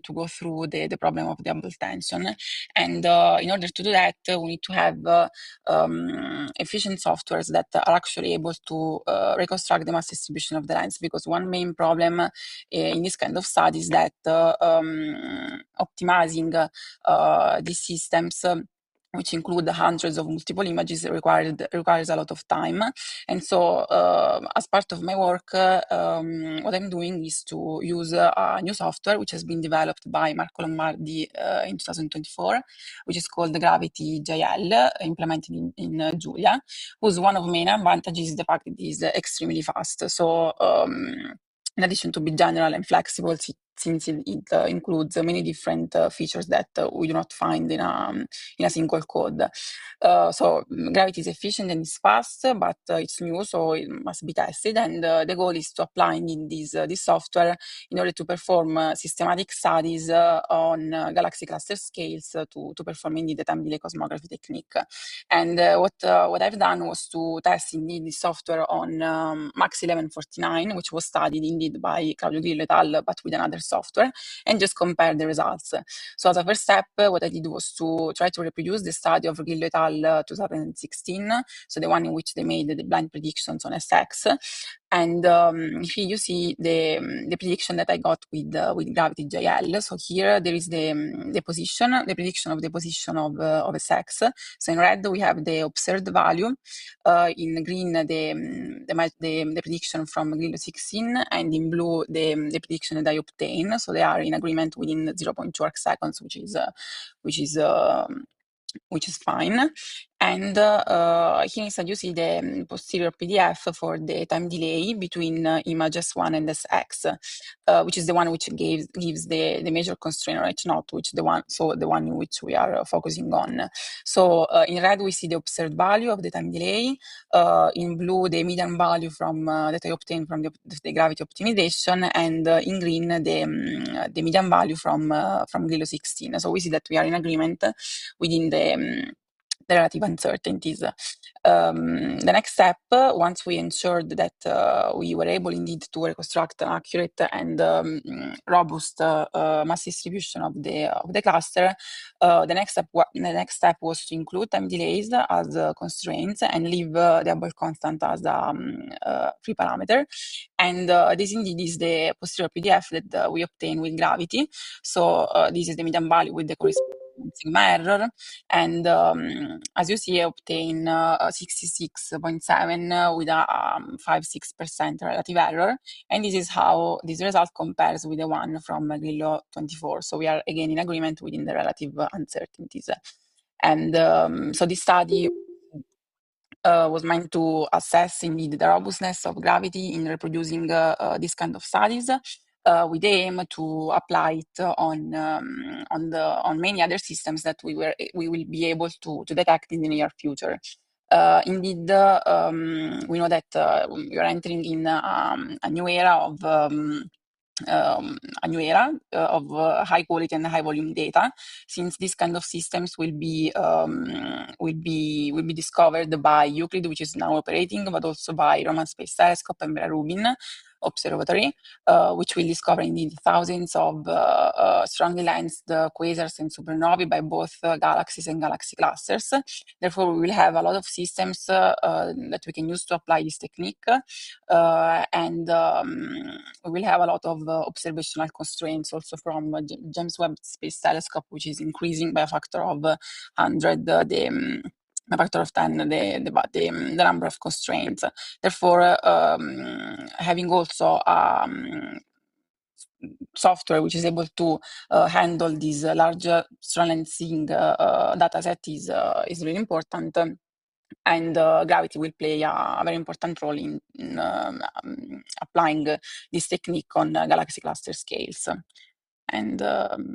to go through the problem of double tension. And in order to do that, we need to have efficient softwares that are actually able to reconstruct the mass distribution of the lens, because one main problem in this kind of study is that optimizing these systems, which include hundreds of multiple images, requires a lot of time. And so as part of my work, what I'm doing is to use a new software which has been developed by Marco Lombardi in 2024, which is called the Gravity JL, implemented in Julia, whose one of the main advantages is the fact that it is extremely fast. So in addition to be general and flexible, since it includes many different features that we do not find in a single code. So Gravity is efficient and it's fast, but it's new, so it must be tested. And the goal is to apply in this software in order to perform systematic studies on galaxy cluster scales to perform indeed the time delay cosmography technique. And what I've done was to test indeed this software on MAX 1149, which was studied indeed by Claudio Grillo et al., but with another software, and just compare the results. So as a first step, what I did was to try to reproduce the study of Grillo et al. 2016, so the one in which they made the blind predictions on SX. And here you see the prediction that I got with Gravity JL. So here there is the prediction of the position of SX. So in red we have the observed value, in green the prediction from Galileo 16, and in blue the prediction that I obtain. So they are in agreement within 0.2 arc seconds, which is fine. And here instead you see the posterior PDF for the time delay between image S1 and SX, which is the one which gives the major constraint or H0, which the one in which we are focusing on. So in red we see the observed value of the time delay, in blue the median value from that I obtained from the gravity optimization, and in green the median value from Galileo 16. So we see that we are in agreement within the relative uncertainties. The next step, once we ensured that we were able indeed to reconstruct an accurate and robust mass distribution of the cluster, the next step was to include time delays as constraints and leave the Hubble constant as a free parameter. And this indeed is the posterior PDF that we obtain with Gravity. So this is the median value with the corresponding sigma error, and as you see, I obtain 66.7 with a 5-6% relative error, and this is how this result compares with the one from Galileo 24. So we are again in agreement within the relative uncertainties, and so this study was meant to assess indeed the robustness of Gravity in reproducing this kind of studies, with the aim to apply it on many other systems that we will be able to detect in the near future. Indeed, we know that we are entering in a new era of high quality and high volume data, since these kind of systems will be discovered by Euclid, which is now operating, but also by Roman Space Telescope and Vera Rubin Observatory, which will discover indeed thousands of strongly lensed quasars and supernovae by both galaxies and galaxy clusters. Therefore, we will have a lot of systems that we can use to apply this technique, and we will have a lot of observational constraints also from James Webb Space Telescope, which is increasing by a factor of 100 a factor of 10 the number of constraints. Therefore, having also software which is able to handle this large strong-lensing data set is really important. And Gravity will play a very important role in applying this technique on galaxy cluster scales. And that's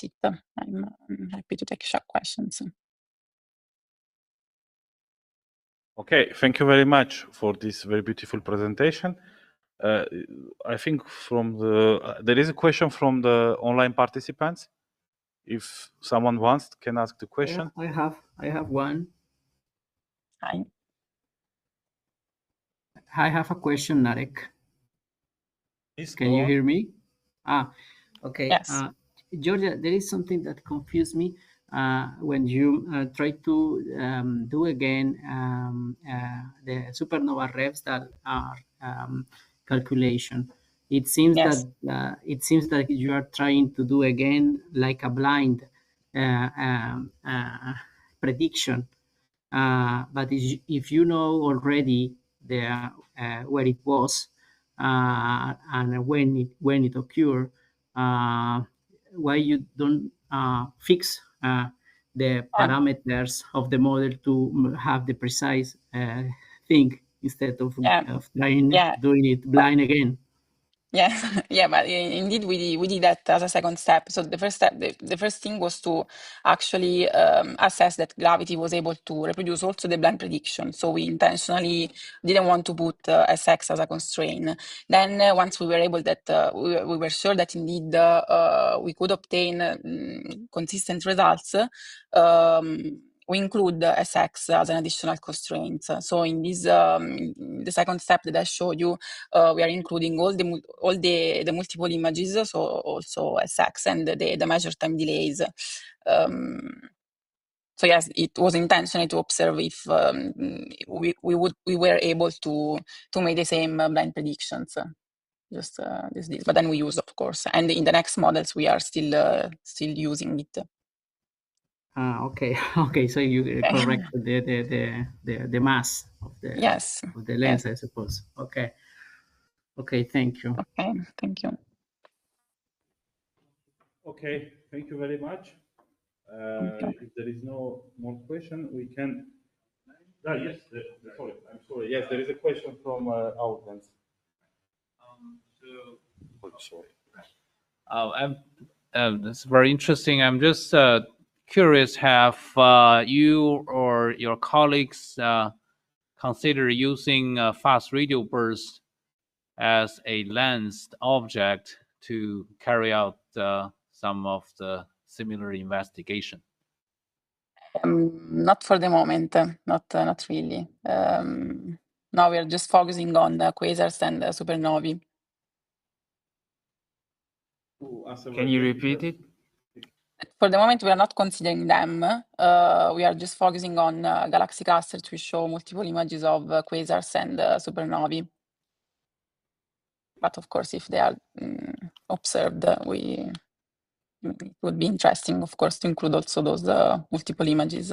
it. I'm happy to take questions. Okay, thank you very much for this very beautiful presentation. I think there is a question from the online participants. If someone wants, can ask the question. Yeah, I have one. Hi. I have a question, Narek. Please Can you hear me? Okay, Yes. Georgia, there is something that confused me when you try to do again the supernova revs that are calculation. It seems Yes. that you are trying to do again like a blind uh, um, uh, prediction. But if you know already where it was and when it occurred, uh, why you don't fix the Yeah. parameters of the model to have the precise thing instead Yeah. of trying Yeah. doing it blind again? Yeah, yeah, but indeed we did that as a second step. So the first step, the first thing was to actually assess that gravity was able to reproduce also the blind prediction. So we intentionally didn't want to put SX as a constraint. Then once we were able that we were sure that indeed we could obtain consistent results. We include SX as an additional constraint. So in this, in the second step that I showed you, we are including all the multiple images, so also SX and the measured time delays. So yes, it was intentional to observe if we were able to make the same blind predictions. Just this, but then we use, of course, and in the next models we are still using it. Okay, okay. So you correct the mass Yes. of the lens, I suppose. Okay. Okay. Thank you. Okay. Thank you. Okay. Thank you very much. If there is no more question, we can. Yes. Sorry. I'm sorry. Yes, there is a question from audience. Sorry. That's very interesting. I'm just curious, have you or your colleagues consider using fast radio burst as a lensed object to carry out some of the similar investigation? Not for the moment, not really. No, we are just focusing on the quasars and supernovae. Can you repeat it? For the moment, we are not considering them. We are just focusing on galaxy clusters to show multiple images of quasars and supernovae. But of course, if they are observed, it would be interesting, of course, to include also those multiple images.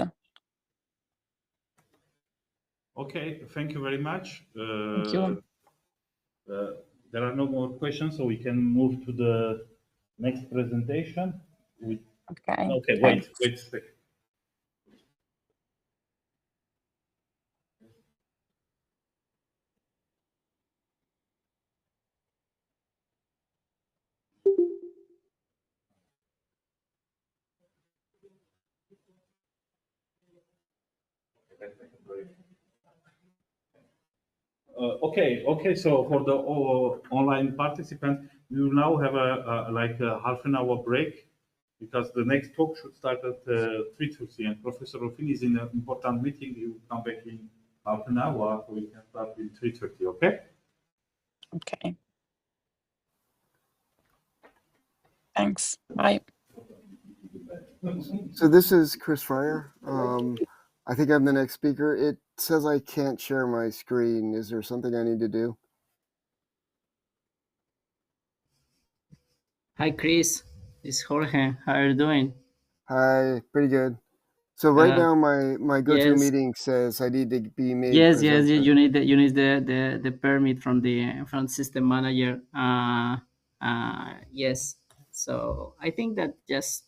Okay, thank you very much. Thank you. There are no more questions, so we can move to the next presentation. Okay, wait a second. Okay. So for the online participants, we will now have a half an hour break because the next talk should start at 3:30, and Professor Ruffini is in an important meeting. He will come back in half an hour, so we can start with 3:30. Okay. Okay. Thanks. Bye. So this is Chris Fryer. I think I'm the next speaker. It says I can't share my screen. Is there something I need to do? Hi, Chris. It's Jorge. How are you doing? Hi, pretty good. So right now my GoToMeeting says I need to be made presenter. Yes. You need the permit from the system manager. Yes. So I think that just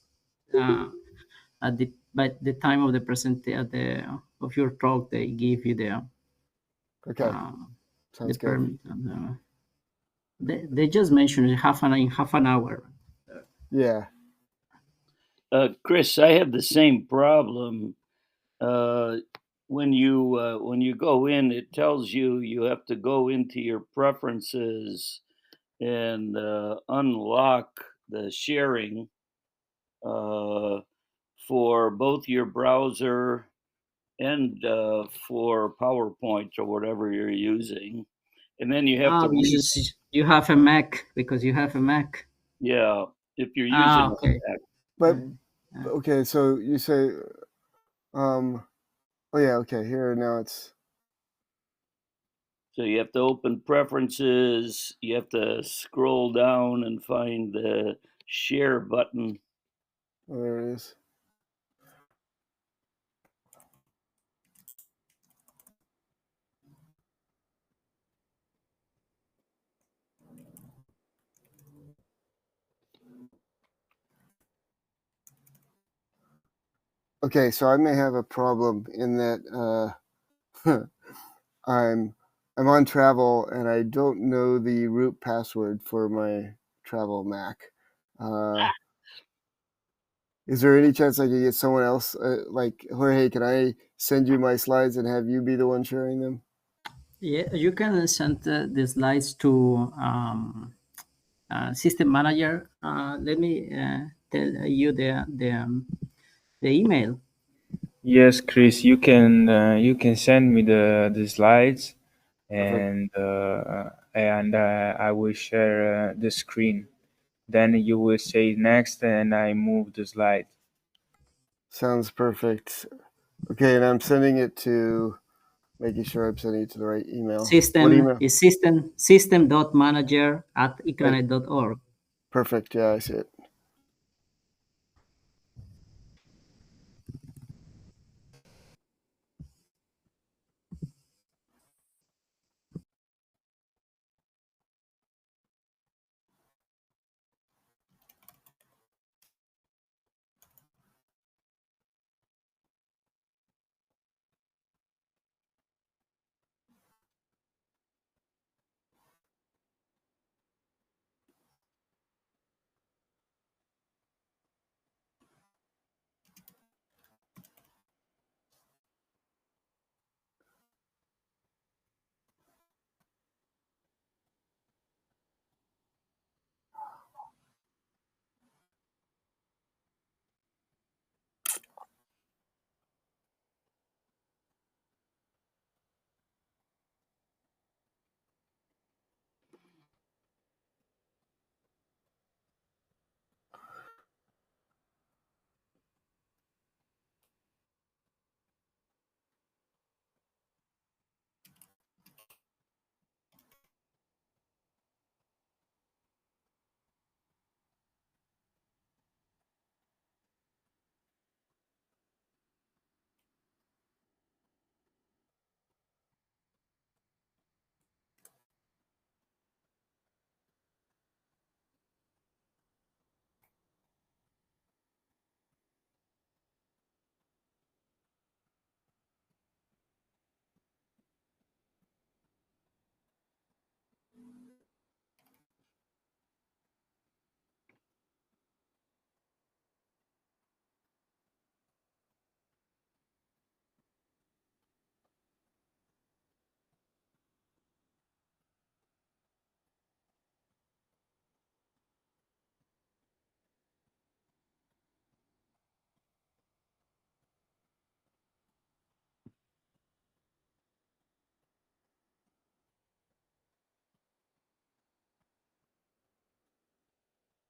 at the time of the of your talk, they give you the Sounds good. permit. And, they just mentioned in half an hour. Yeah. Chris, I have the same problem. When you go in, it tells you have to go into your preferences and unlock the sharing for both your browser and for PowerPoint or whatever you're using, and then you have to. You have a Mac because you have a Mac. Yeah, if you're using Okay. Mac. But okay, so you say, oh yeah, okay. Here now it's So you have to open preferences. You have to scroll down and find the share button. oh, there it is. Okay, so I may have a problem in that I'm on travel and I don't know the root password for my travel Mac. Is there any chance I could get someone else, like Jorge? Can I send you my slides and have you be the one sharing them? Yeah, you can send the slides to system manager. Let me tell you the email. Yes, Chris, you can send me the slides, and I will share the screen. Then you will say next, and I move the slide. Sounds perfect. Okay, and I'm sending it to, making sure I'm sending it to the right email. System What email? is system.manager@icanet.org. Perfect. Yeah, I see it.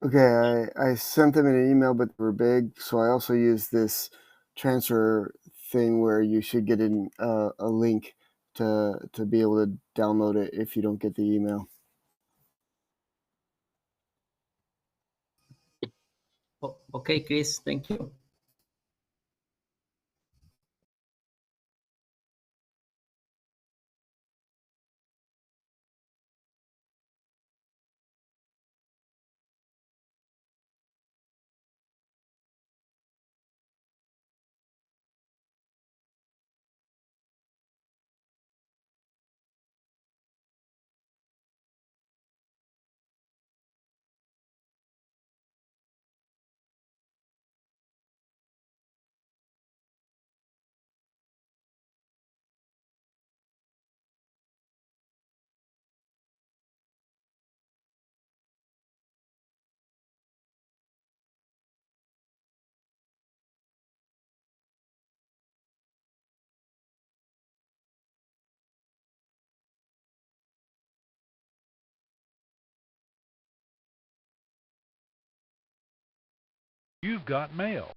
Okay, I sent them an email, but they were big, so I also used this transfer thing where you should get a link to be able to download it if you don't get the email. Okay, Chris, thank you. You've got mail.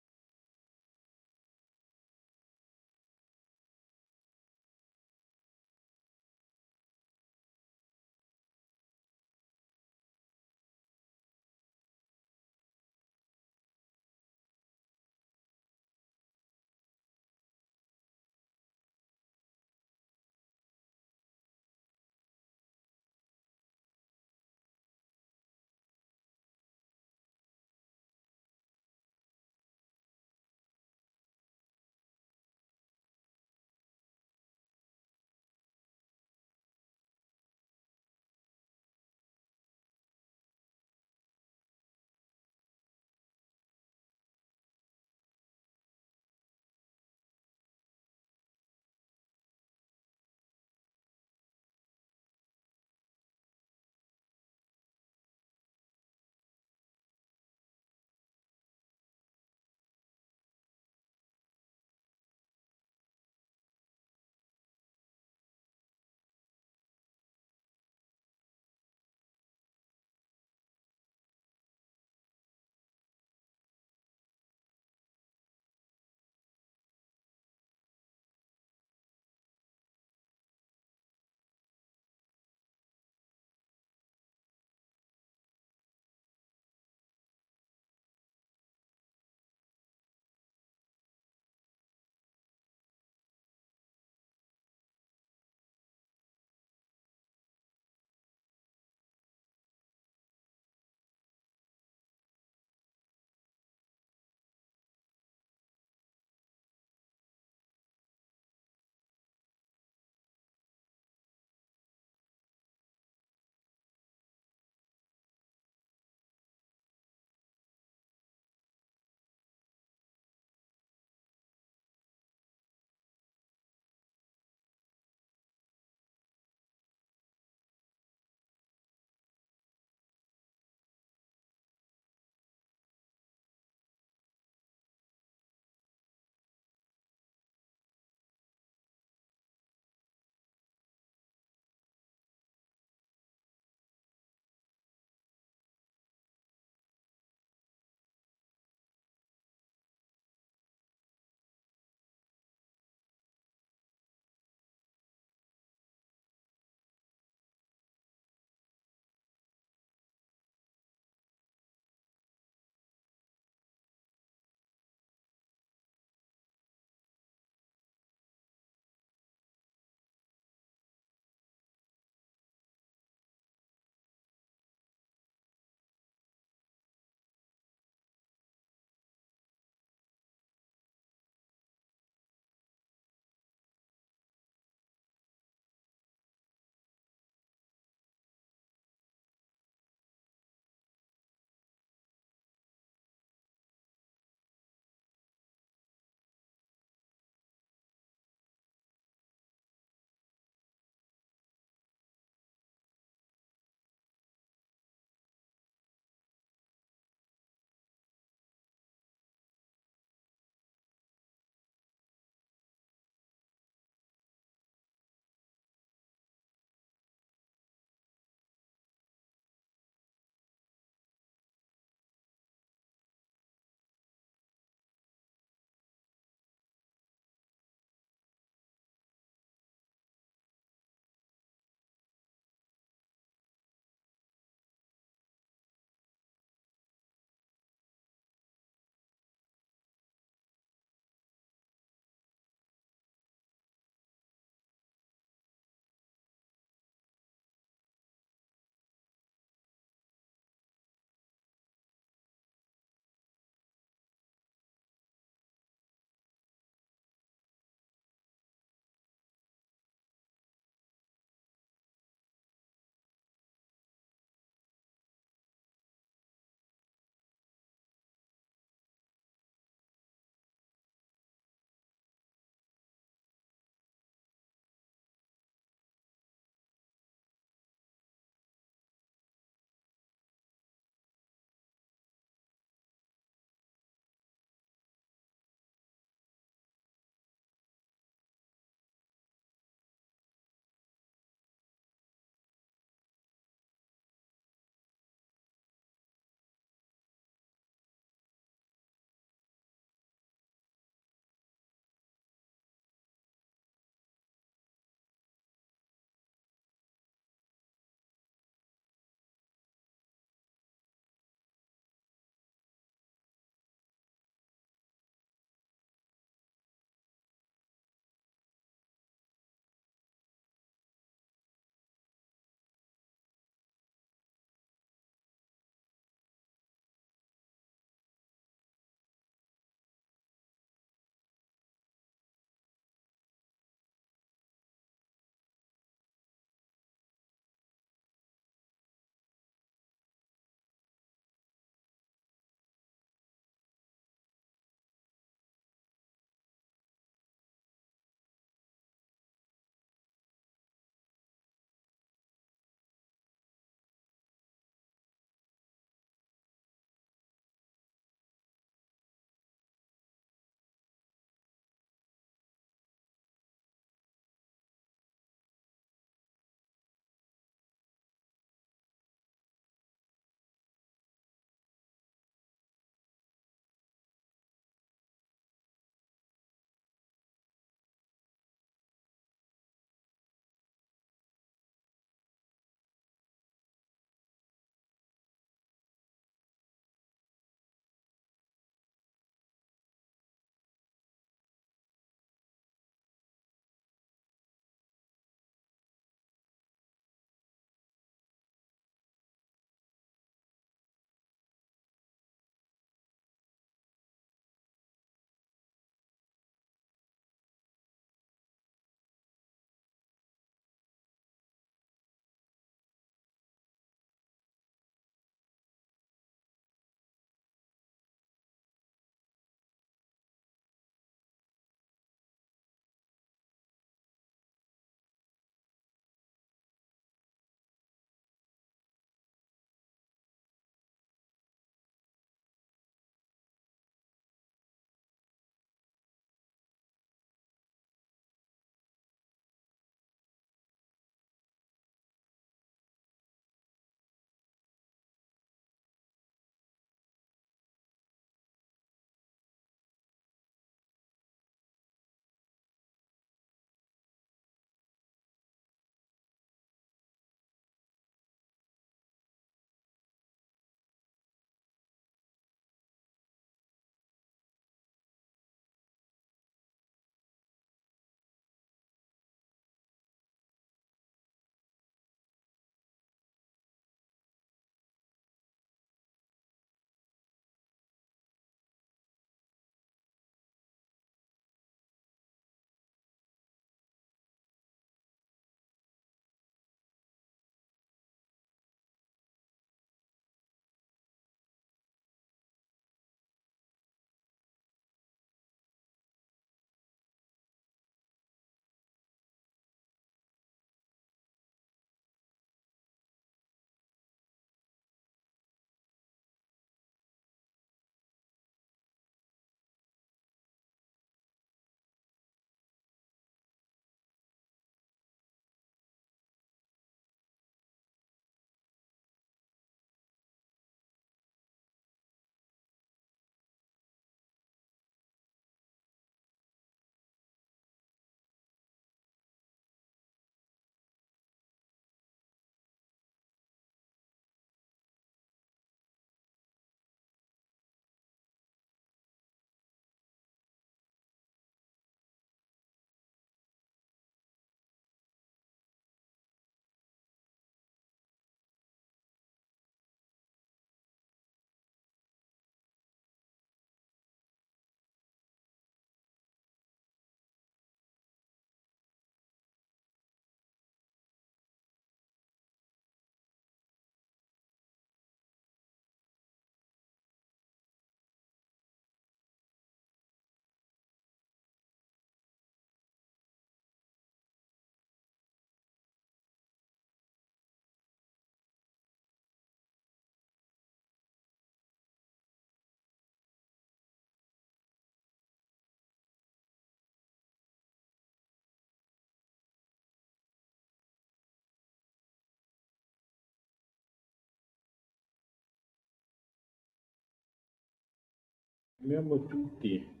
Abbiamo tutti.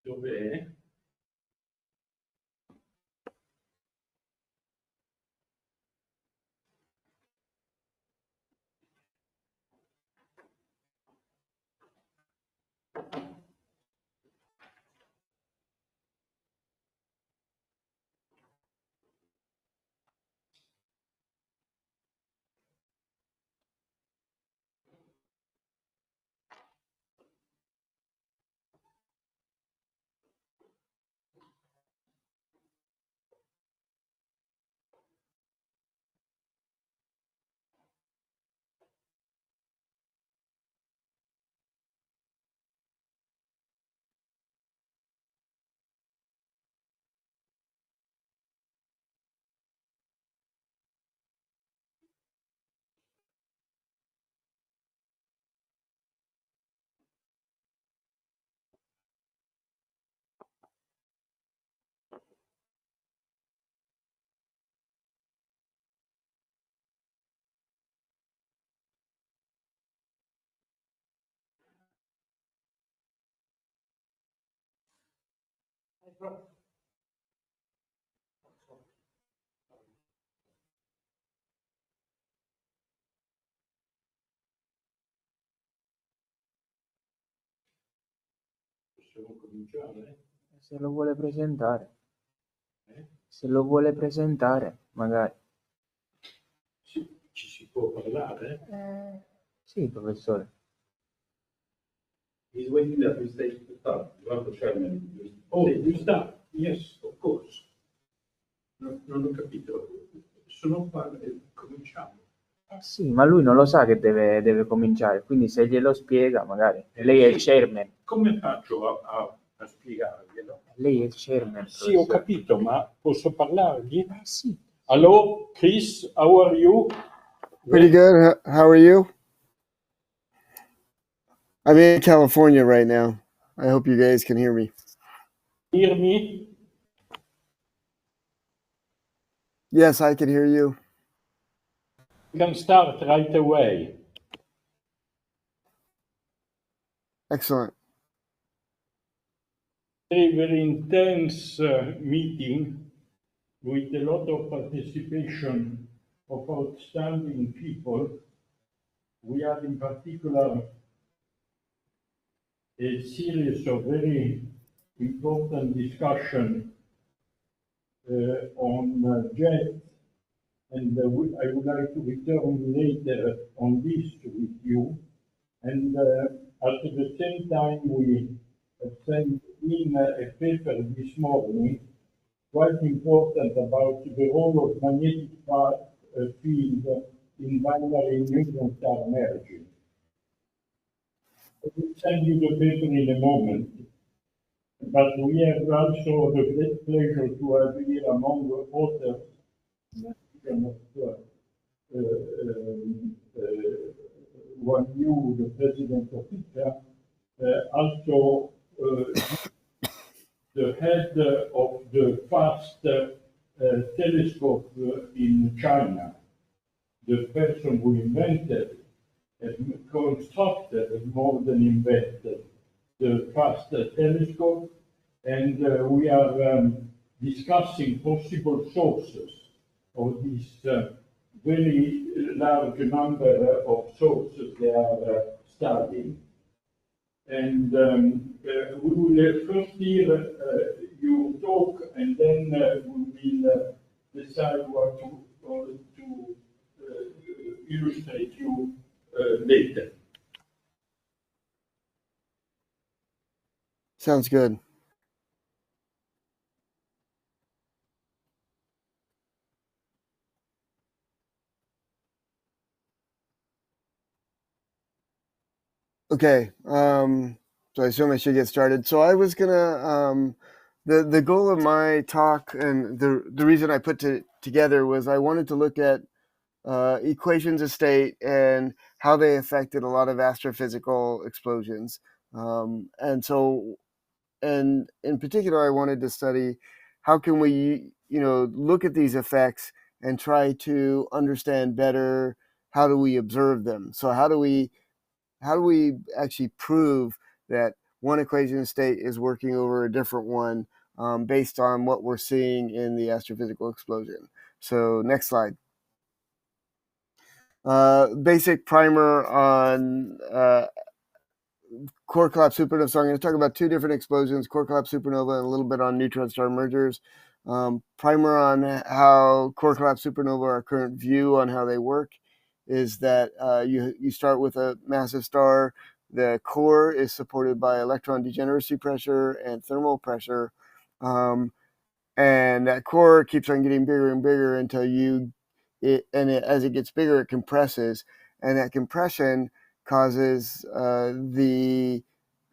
Dov'è? Possiamo cominciare? Se lo vuole presentare. Se lo vuole presentare, magari. Ci si può parlare? Sì, professore. He's waiting there to stage to start. You have the chairman. Oh, you start? Yes, of course. Non ho capito. Sono qua, cominciamo. Sì, ma lui non lo sa che deve cominciare, quindi se glielo spiega, magari. Lei è il chairman. Come faccio a spiegarglielo? Lei è il chairman. Sì, ho capito, ma posso parlargli? Sì. Hello, Chris, how are you? Pretty good. How are you? I'm in California right now. I hope you guys can hear me. Hear me? Yes, I can hear you. We can start right away. Excellent. Very intense meeting with a lot of participation of outstanding people. We had in particular a series of very important discussion on JET, and I would like to return later on this with you. And at the same time, we sent in a paper this morning, quite important, about the role of magnetic field in binary neutron star merging. I will send you the paper in a moment, but we have also the great pleasure to have here among the authors one new, the president of ITRA, also the head of the FAST telescope in China, the person who invented and constructed more than invented the FAST telescope, and we are discussing possible sources of this very large number of sources they are studying. And we will first hear you talk, and then we will decide what to illustrate you later. Sounds good. Okay, so I assume I should get started. So I was gonna, the goal of my talk and the reason I put it together was I wanted to look at equations of state and how they affected a lot of astrophysical explosions. And in particular, I wanted to study how can we, look at these effects and try to understand better how do we observe them. So how do we actually prove that one equation of state is working over a different one based on what we're seeing in the astrophysical explosion? So next slide. Basic primer on core collapse supernova. So I'm going to talk about two different explosions, core collapse supernova, and a little bit on neutron star mergers. Primer on how core collapse supernova, our current view on how they work, is that you start with a massive star. The core is supported by electron degeneracy pressure and thermal pressure. And that core keeps on getting bigger and bigger until as it gets bigger, it compresses. And that compression causes the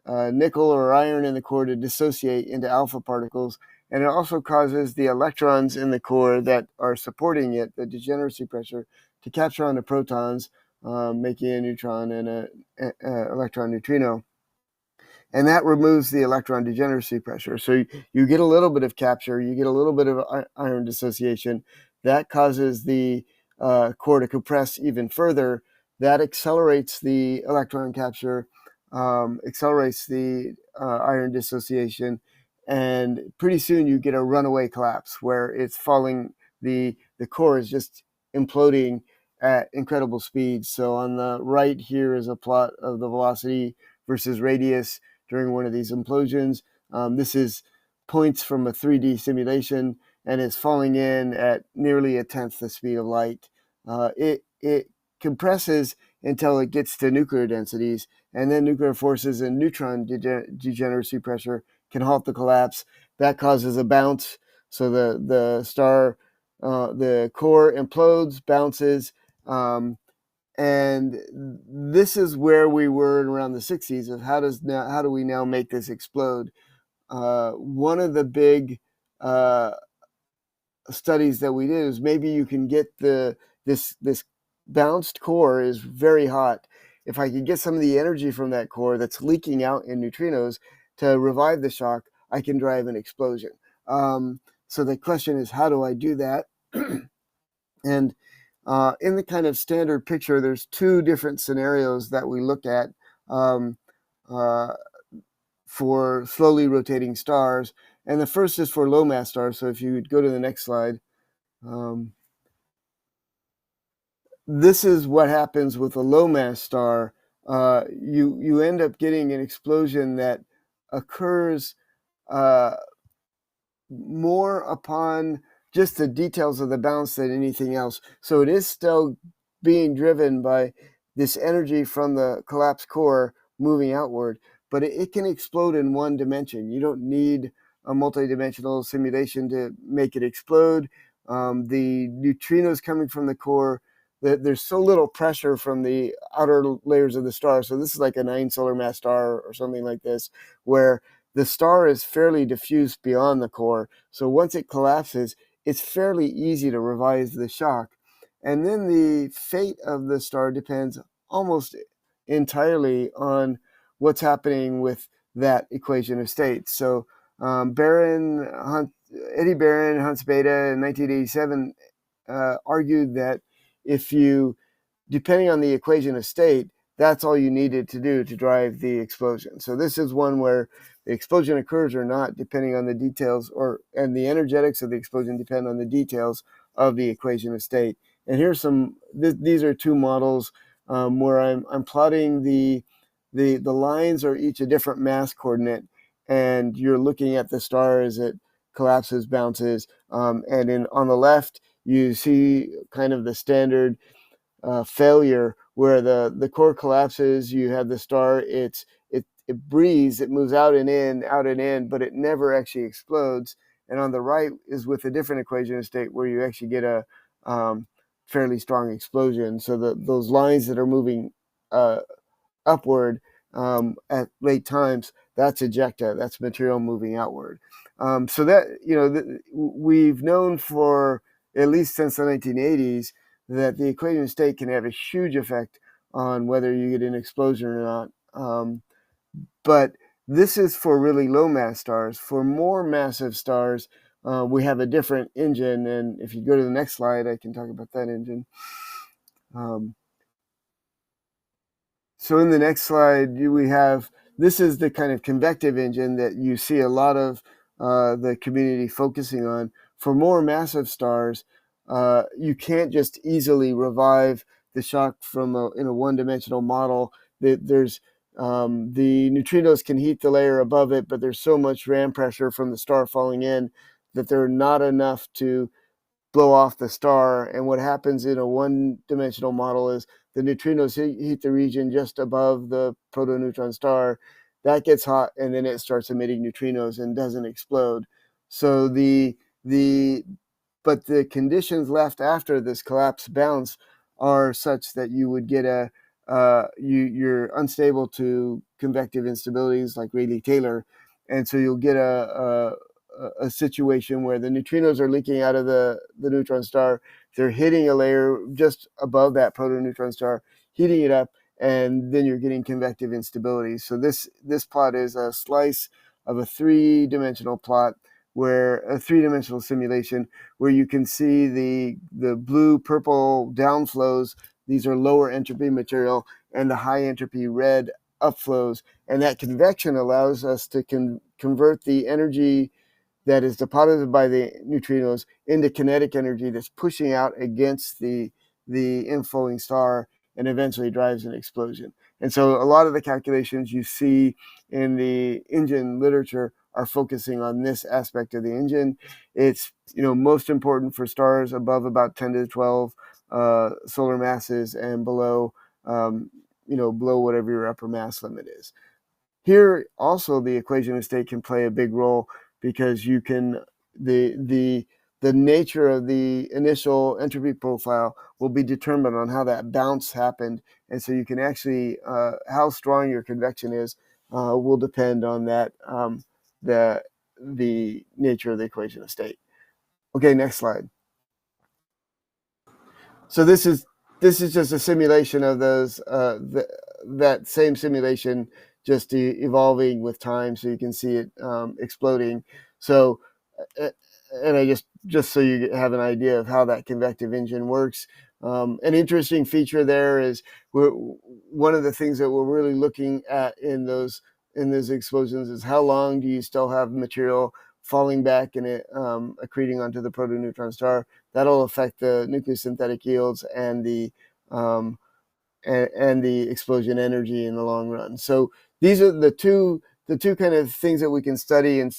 nickel or iron in the core to dissociate into alpha particles. And it also causes the electrons in the core that are supporting it, the degeneracy pressure, to capture onto protons, making a neutron and an electron neutrino. And that removes the electron degeneracy pressure. So you get a little bit of capture, you get a little bit of iron dissociation. That causes the core to compress even further. That accelerates the electron capture, accelerates the iron dissociation, and pretty soon you get a runaway collapse where it's falling, the core is just imploding at incredible speeds. So on the right here is a plot of the velocity versus radius during one of these implosions. This is points from a 3D simulation, and it's falling in at nearly a tenth the speed of light. It compresses until it gets to nuclear densities, and then nuclear forces and neutron degeneracy pressure can halt the collapse. That causes a bounce, so the star, the core implodes, bounces, and this is where we were around the 60s of how do we now make this explode? One of the big studies that we did is maybe you can get this bounced core is very hot. If I could get some of the energy from that core that's leaking out in neutrinos to revive the shock, I can drive an explosion. So the question is, how do I do that? And in the kind of standard picture, there's two different scenarios that we look at for slowly rotating stars. And the first is for low mass stars. So if you would go to the next slide. This is what happens with a low mass star. You end up getting an explosion that occurs more upon just the details of the bounce than anything else. So it is still being driven by this energy from the collapsed core moving outward, but it can explode in one dimension. You don't need a multidimensional simulation to make it explode. The neutrinos coming from the core, there's so little pressure from the outer layers of the star. So this is like a 9 solar mass star or something like this, where the star is fairly diffused beyond the core. So once it collapses, it's fairly easy to revise the shock. And then the fate of the star depends almost entirely on what's happening with that equation of state. So Eddie Barron, Hans Bethe in 1987 argued that if you, depending on the equation of state, that's all you needed to do to drive the explosion. So this is one where the explosion occurs or not, depending on the details, and the energetics of the explosion depend on the details of the equation of state. And here's these are two models where I'm plotting the lines are each a different mass coordinate, and you're looking at the star as it collapses, bounces, and on the left you see kind of the standard failure where the core collapses. You have the star. It breathes. It moves out and in, but it never actually explodes. And on the right is with a different equation of state where you actually get a fairly strong explosion. So those lines that are moving upward at late times, that's ejecta. That's material moving outward. So that we've known for at least since the 1980s that the equation of state can have a huge effect on whether you get an explosion or not. But this is for really low mass stars. For more massive stars, we have a different engine. And if you go to the next slide, I can talk about that engine. So in the next slide, this is the kind of convective engine that you see a lot of the community focusing on. For more massive stars, you can't just easily revive the shock in a one-dimensional model. The neutrinos can heat the layer above it, but there's so much ram pressure from the star falling in that they're not enough to blow off the star. And what happens in a one-dimensional model is the neutrinos heat the region just above the protoneutron star. That gets hot, and then it starts emitting neutrinos and doesn't explode. So but the conditions left after this collapse bounce are such that you would get you're unstable to convective instabilities like Rayleigh-Taylor, and so you'll get a situation where the neutrinos are leaking out of the neutron star. They're hitting a layer just above that protoneutron star, heating it up, and then you're getting convective instability. So this plot is a slice of a three-dimensional simulation where you can see the blue-purple downflows. These are lower entropy material, and the high entropy red upflows. And that convection allows us to convert the energy that is deposited by the neutrinos into kinetic energy that's pushing out against the inflowing star and eventually drives an explosion. And so a lot of the calculations you see in the engine literature are focusing on this aspect of the engine. It's most important for stars above about 10 to the 12 solar masses and below below whatever your upper mass limit is. Here also the equation of state can play a big role because you can the nature of the initial entropy profile will be determined on how that bounce happened, and so you can actually how strong your convection is will depend on that the nature of the equation of state. Okay, next slide. So this is just a simulation of those that same simulation just evolving with time, so you can see it exploding. So, and I just so you have an idea of how that convective engine works. An interesting feature there is one of the things that we're really looking at in those explosions is how long do you still have material falling back and it accreting onto the protoneutron star. That'll affect the nucleosynthetic yields and the explosion energy in the long run. So these are the two kind of things that we can study and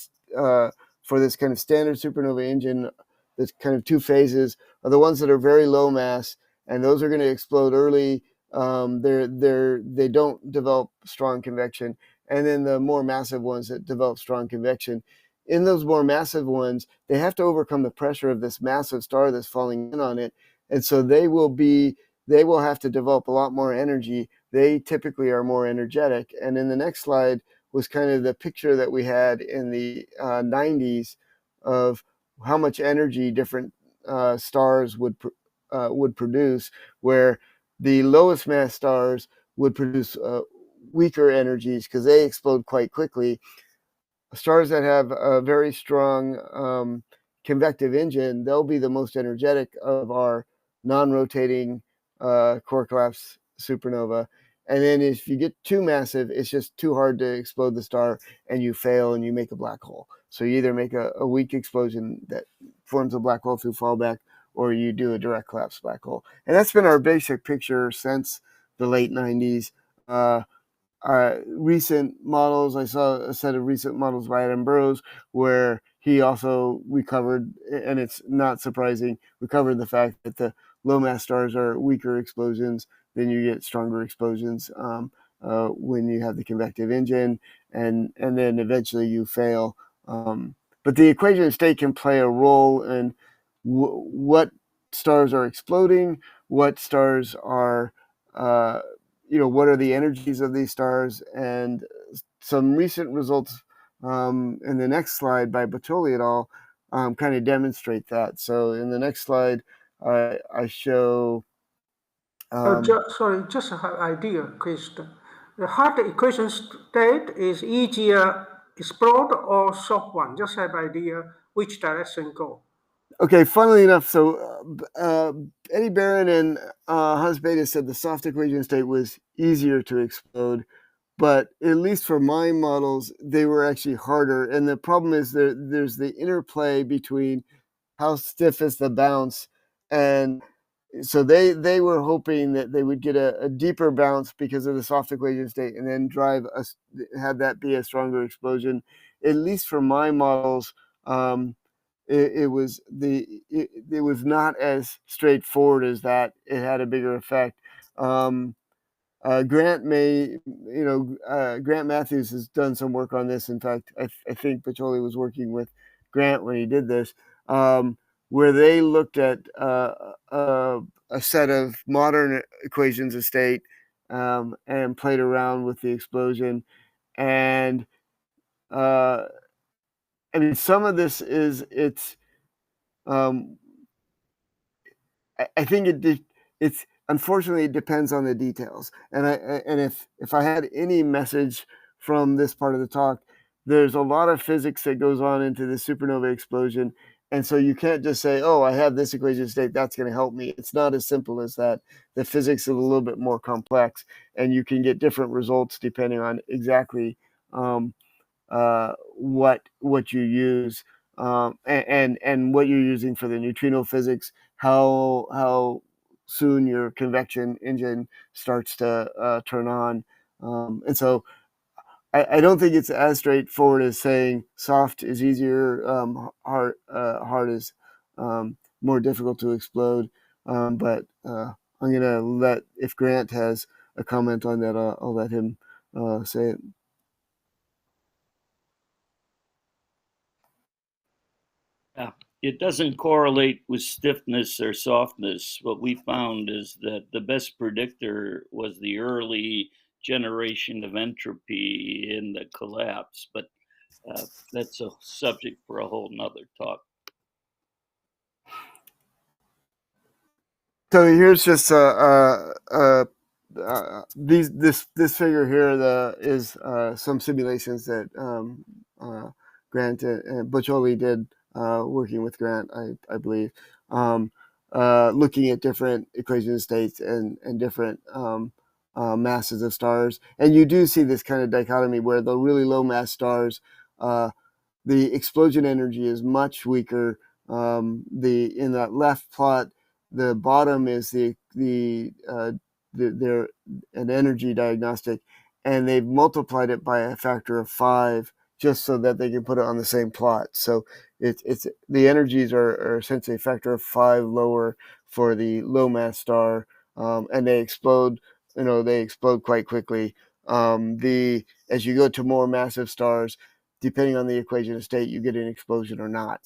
for this kind of standard supernova engine. This kind of two phases are the ones that are very low mass, and those are going to explode early. They don't develop strong convection, and then the more massive ones that develop strong convection. In those more massive ones, they have to overcome the pressure of this massive star that's falling in on it, and so they will have to develop a lot more energy. They typically are more energetic. And in the next slide was kind of the picture that we had in the 90s of how much energy different stars would produce, where the lowest mass stars would produce weaker energies because they explode quite quickly. stars that have a very strong convective engine, they'll be the most energetic of our non-rotating core collapse supernova. And then if you get too massive, it's just too hard to explode the star, and you fail and you make a black hole. So you either make a weak explosion that forms a black hole through fallback, or you do a direct collapse black hole. And that's been our basic picture since the late 90s. Recent models, I saw a set of recent models by Adam Burrows where he also recovered, and it's not surprising, recovered the fact that the low mass stars are weaker explosions, then you get stronger explosions when you have the convective engine, and then eventually you fail. But the equation of state can play a role in what stars are exploding, what stars are what are the energies of these stars, and some recent results in the next slide by Bottoli et al. Kind of demonstrate that. So in the next slide, I show. Sorry, just an idea question. The hard equation state is easier explode or soft one? Just have idea which direction go. Okay, funnily enough, so Eddie Barron and Hans Bethe said the soft equation state was easier to explode, but at least for my models, they were actually harder. And the problem is there's the interplay between how stiff is the bounce, and so they were hoping that they would get a deeper bounce because of the soft equation state, and then have that be a stronger explosion. At least for my models, it was not as straightforward as that. It had a bigger effect. Grant Grant Matthews has done some work on this. In fact, I think Bottoli was working with Grant when he did this, where they looked at a set of modern equations of state and played around with the explosion. And I mean, some of this I think it's unfortunately it depends on the details. And if I had any message from this part of the talk, there's a lot of physics that goes on into the supernova explosion. And so you can't just say, oh, I have this equation state, that's going to help me. It's not as simple as that. The physics is a little bit more complex, and you can get different results depending on exactly what you use and what you're using for the neutrino physics, how soon your convection engine starts to turn on, and so I don't think it's as straightforward as saying soft is easier, hard is more difficult to explode. But I'm gonna if Grant has a comment on that, I'll let him say it. Yeah, it doesn't correlate with stiffness or softness. What we found is that the best predictor was the early generation of entropy in the collapse, but that's a subject for a whole nother talk. So here's just this figure here is some simulations that Grant and Bottoli did working with Grant, I believe, looking at different equation states and different masses of stars. And you do see this kind of dichotomy where the really low mass stars, the explosion energy is much weaker. In that left plot, the bottom is their an energy diagnostic, and they've multiplied it by a factor of 5 just so that they can put it on the same plot. So it's the energies are essentially a factor of 5 lower for the low mass star, and they explode. They explode quite quickly. As you go to more massive stars, depending on the equation of state, you get an explosion or not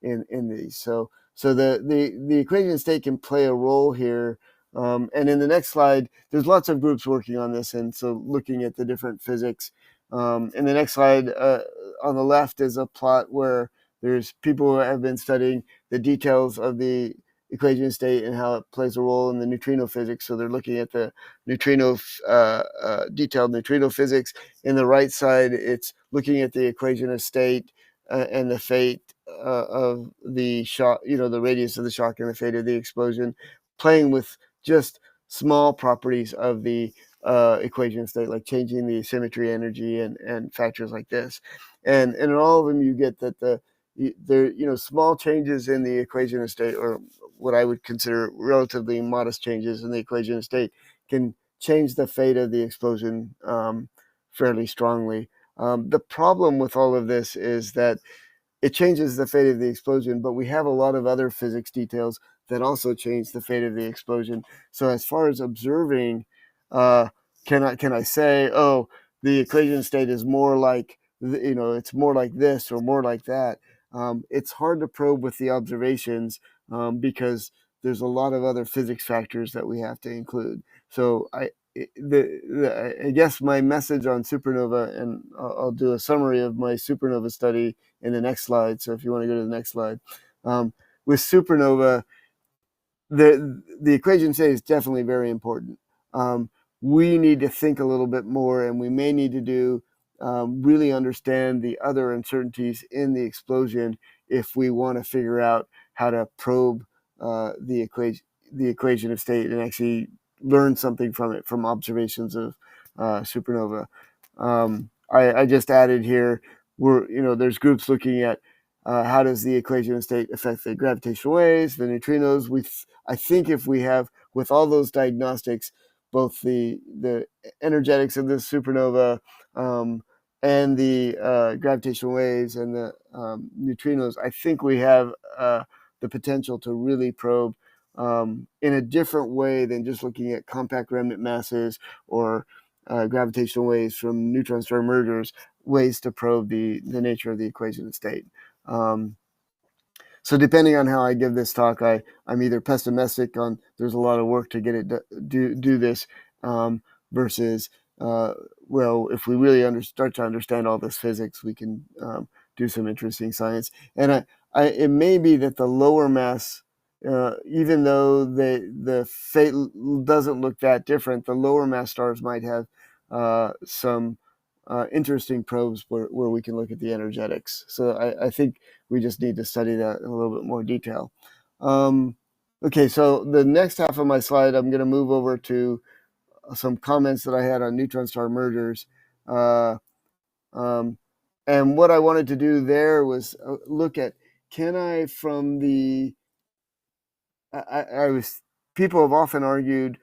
in these. So the equation of state can play a role here. And in the next slide, there's lots of groups working on this, and so looking at the different physics. In the next slide, on the left is a plot where there's people who have been studying the details of the equation of state and how it plays a role in the neutrino physics. So they're looking at the neutrino, detailed neutrino physics. In the right side, it's looking at the equation of state and the fate of the shock, the radius of the shock and the fate of the explosion, playing with just small properties of the equation of state, like changing the symmetry energy and factors like this. And in all of them, you get that there, small changes in the equation of state, or what I would consider relatively modest changes in the equation of state, can change the fate of the explosion fairly strongly. The problem with all of this is that it changes the fate of the explosion, but we have a lot of other physics details that also change the fate of the explosion. So as far as observing, can I say, oh, the equation state is more like, it's more like this or more like that? It's hard to probe with the observations because there's a lot of other physics factors that we have to include. So I guess my message on supernova, and I'll do a summary of my supernova study in the next slide. So if you want to go to the next slide, with supernova, the equation state is definitely very important. We need to think a little bit more, and we may need to do really understand the other uncertainties in the explosion if we want to figure out how to probe the equation of state and actually learn something from it, from observations of supernova. I just added here, there's groups looking at how does the equation of state affect the gravitational waves, the neutrinos. I think if we have, with all those diagnostics, both the energetics of the supernova and the gravitational waves and the neutrinos, I think we have the potential to really probe in a different way than just looking at compact remnant masses or gravitational waves from neutron star mergers, ways to probe the nature of the equation of state. So depending on how I give this talk, I'm either pessimistic on there's a lot of work to get it do this versus well, if we really start to understand all this physics, we can do some interesting science. And it may be that the lower mass, even though the fate doesn't look that different, the lower mass stars might have some interesting probes where we can look at the energetics. So I think we just need to study that in a little bit more detail. Okay, so the next half of my slide, I'm going to move over to some comments that I had on neutron star mergers. And what I wanted to do there was look at, can I, from the, people have often argued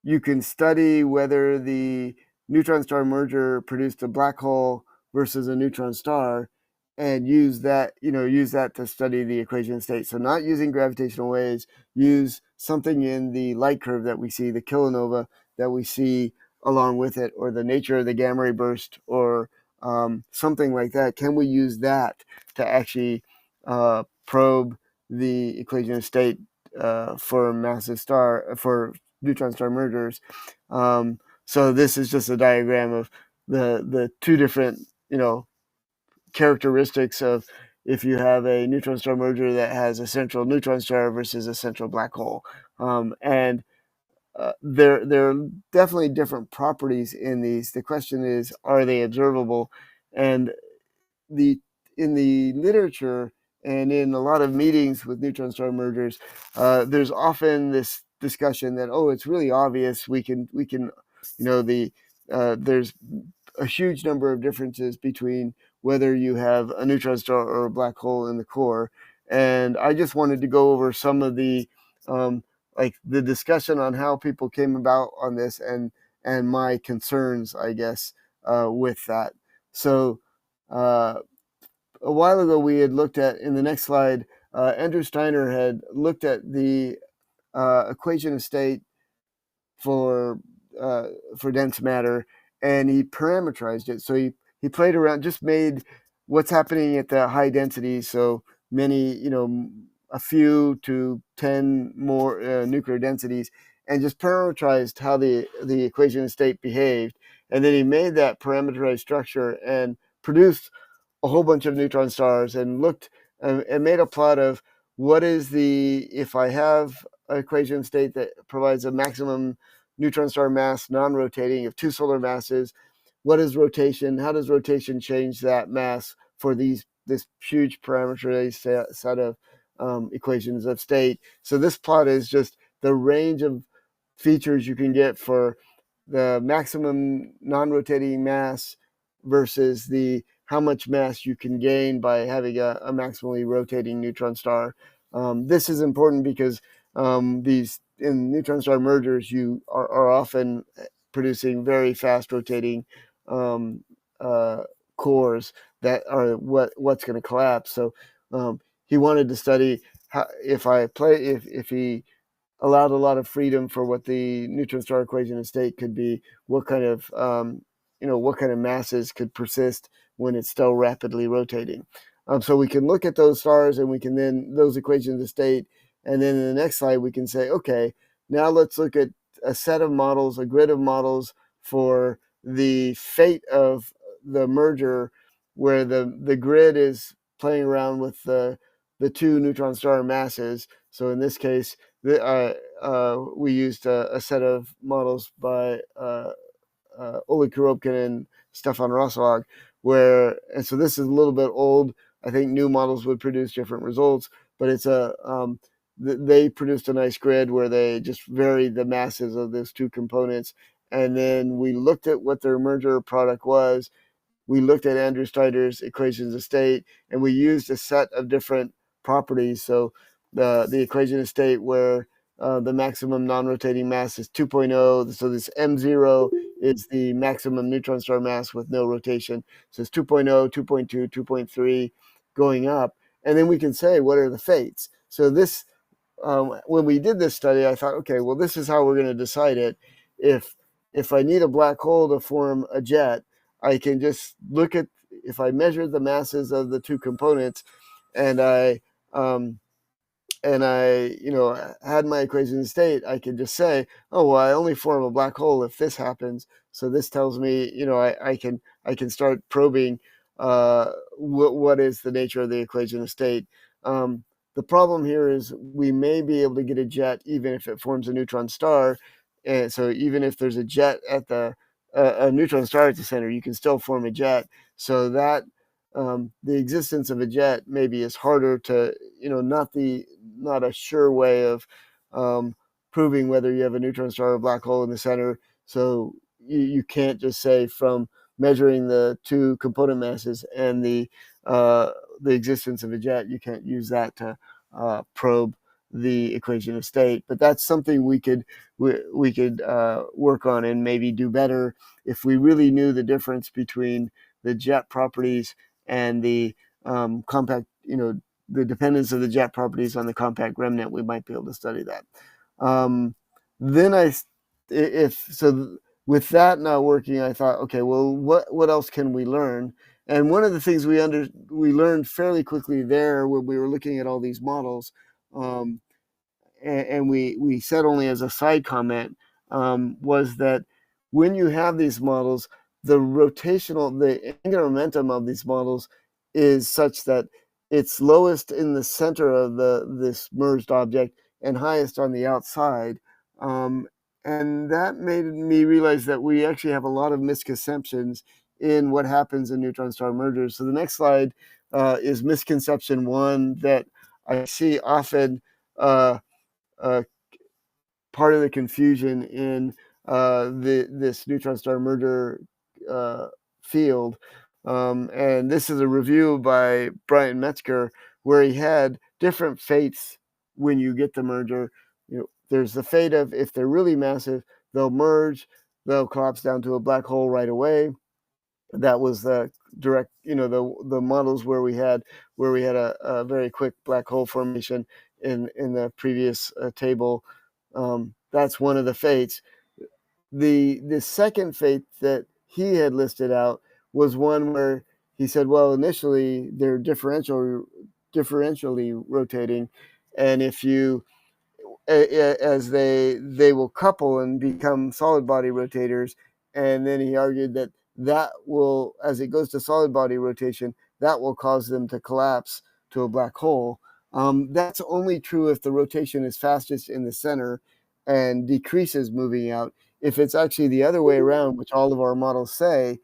you can study whether the neutron star merger produced a black hole versus a neutron star and use that to study the equation state. So not using gravitational waves, use something in the light curve that we see, the kilonova that we see along with it, or the nature of the gamma ray burst, or something like that. Can we use that to actually probe the equation of state for neutron star mergers? So this is just a diagram of the two different, characteristics of if you have a neutron star merger that has a central neutron star versus a central black hole. And there are definitely different properties in these. The question is, are they observable? And in the literature and in a lot of meetings with neutron star mergers, there's often this discussion that, oh, it's really obvious. We can there's a huge number of differences between whether you have a neutron star or a black hole in the core. And I just wanted to go over some of the the discussion on how people came about on this and my concerns, I guess, with that. So a while ago, we had looked at, in the next slide, Andrew Steiner had looked at the equation of state for dense matter, and he parameterized it. So he played around, just made what's happening at the high density, so many, a few to 10 more nuclear densities, and just parameterized how the equation of state behaved. And then he made that parameterized structure and produced a whole bunch of neutron stars and looked and made a plot of if I have an equation state that provides a maximum neutron star mass non-rotating of two solar masses, what is rotation? How does rotation change that mass for this huge parameterized set of equations of state? So this plot is just the range of features you can get for the maximum non-rotating mass versus the how much mass you can gain by having a maximally rotating neutron star. This is important because these in neutron star mergers, you are often producing very fast rotating cores that are what's going to collapse. So he wanted to study how, if he allowed a lot of freedom for what the neutron star equation of state could be, what kind of what kind of masses could persist when it's still rapidly rotating. So we can look at those stars and we can then those equations of state, and then in the next slide we can say, okay, now let's look at a set of models, a grid of models for the fate of the merger, where the grid is playing around with the two neutron star masses. So in this case, we used a set of models by Oleg Korobkin and Stefan Rosslag, and so this is a little bit old. I think new models would produce different results, but it's they produced a nice grid where they just varied the masses of those two components, and then we looked at what their merger product was. We looked at Andrew Steiter's equations of state, and we used a set of different properties. So the equation of state where the maximum non-rotating mass is 2.0. So this M0 is the maximum neutron star mass with no rotation. So it's 2.0, 2.2, 2.3 going up. And then we can say, what are the fates? So this, when we did this study, I thought, okay, well, this is how we're going to decide it. If I need a black hole to form a jet, I can just look at, if I measure the masses of the two components, and I had my equation of state, I could just say, oh, well, I only form a black hole if this happens. So this tells me, I can start probing what is the nature of the equation of state. The problem here is we may be able to get a jet even if it forms a neutron star. And so even if there's a jet at a neutron star at the center, you can still form a jet. So that the existence of a jet maybe is harder to, not a sure way of proving whether you have a neutron star or a black hole in the center. So you can't just say from measuring the two component masses and the existence of a jet, you can't use that to probe the equation of state. But that's something we could work on and maybe do better if we really knew the difference between the jet properties and the compact, the dependence of the jet properties on the compact remnant. We might be able to study that. Then with that not working, I thought, okay, well, what else can we learn? And one of the things we learned fairly quickly there when we were looking at all these models, and we said only as a side comment, was that when you have these models, the angular momentum of these models is such that it's lowest in the center of this merged object and highest on the outside. And that made me realize that we actually have a lot of misconceptions in what happens in neutron star mergers. So the next slide is misconception one that I see often part of the confusion in this neutron star merger field. And this is a review by Brian Metzger where he had different fates when you get the merger. There's the fate of, if they're really massive, they'll merge, they'll collapse down to a black hole right away. That was the direct, the models where we had a very quick black hole formation in the previous table. That's one of the fates. The second fate that he had listed out was one where he said, well, initially they're differentially rotating, and if you as they will couple and become solid body rotators, and then he argued that will, as it goes to solid body rotation, that will cause them to collapse to a black hole. That's only true if the rotation is fastest in the center and decreases moving out. If it's actually the other way around, which all of our models say,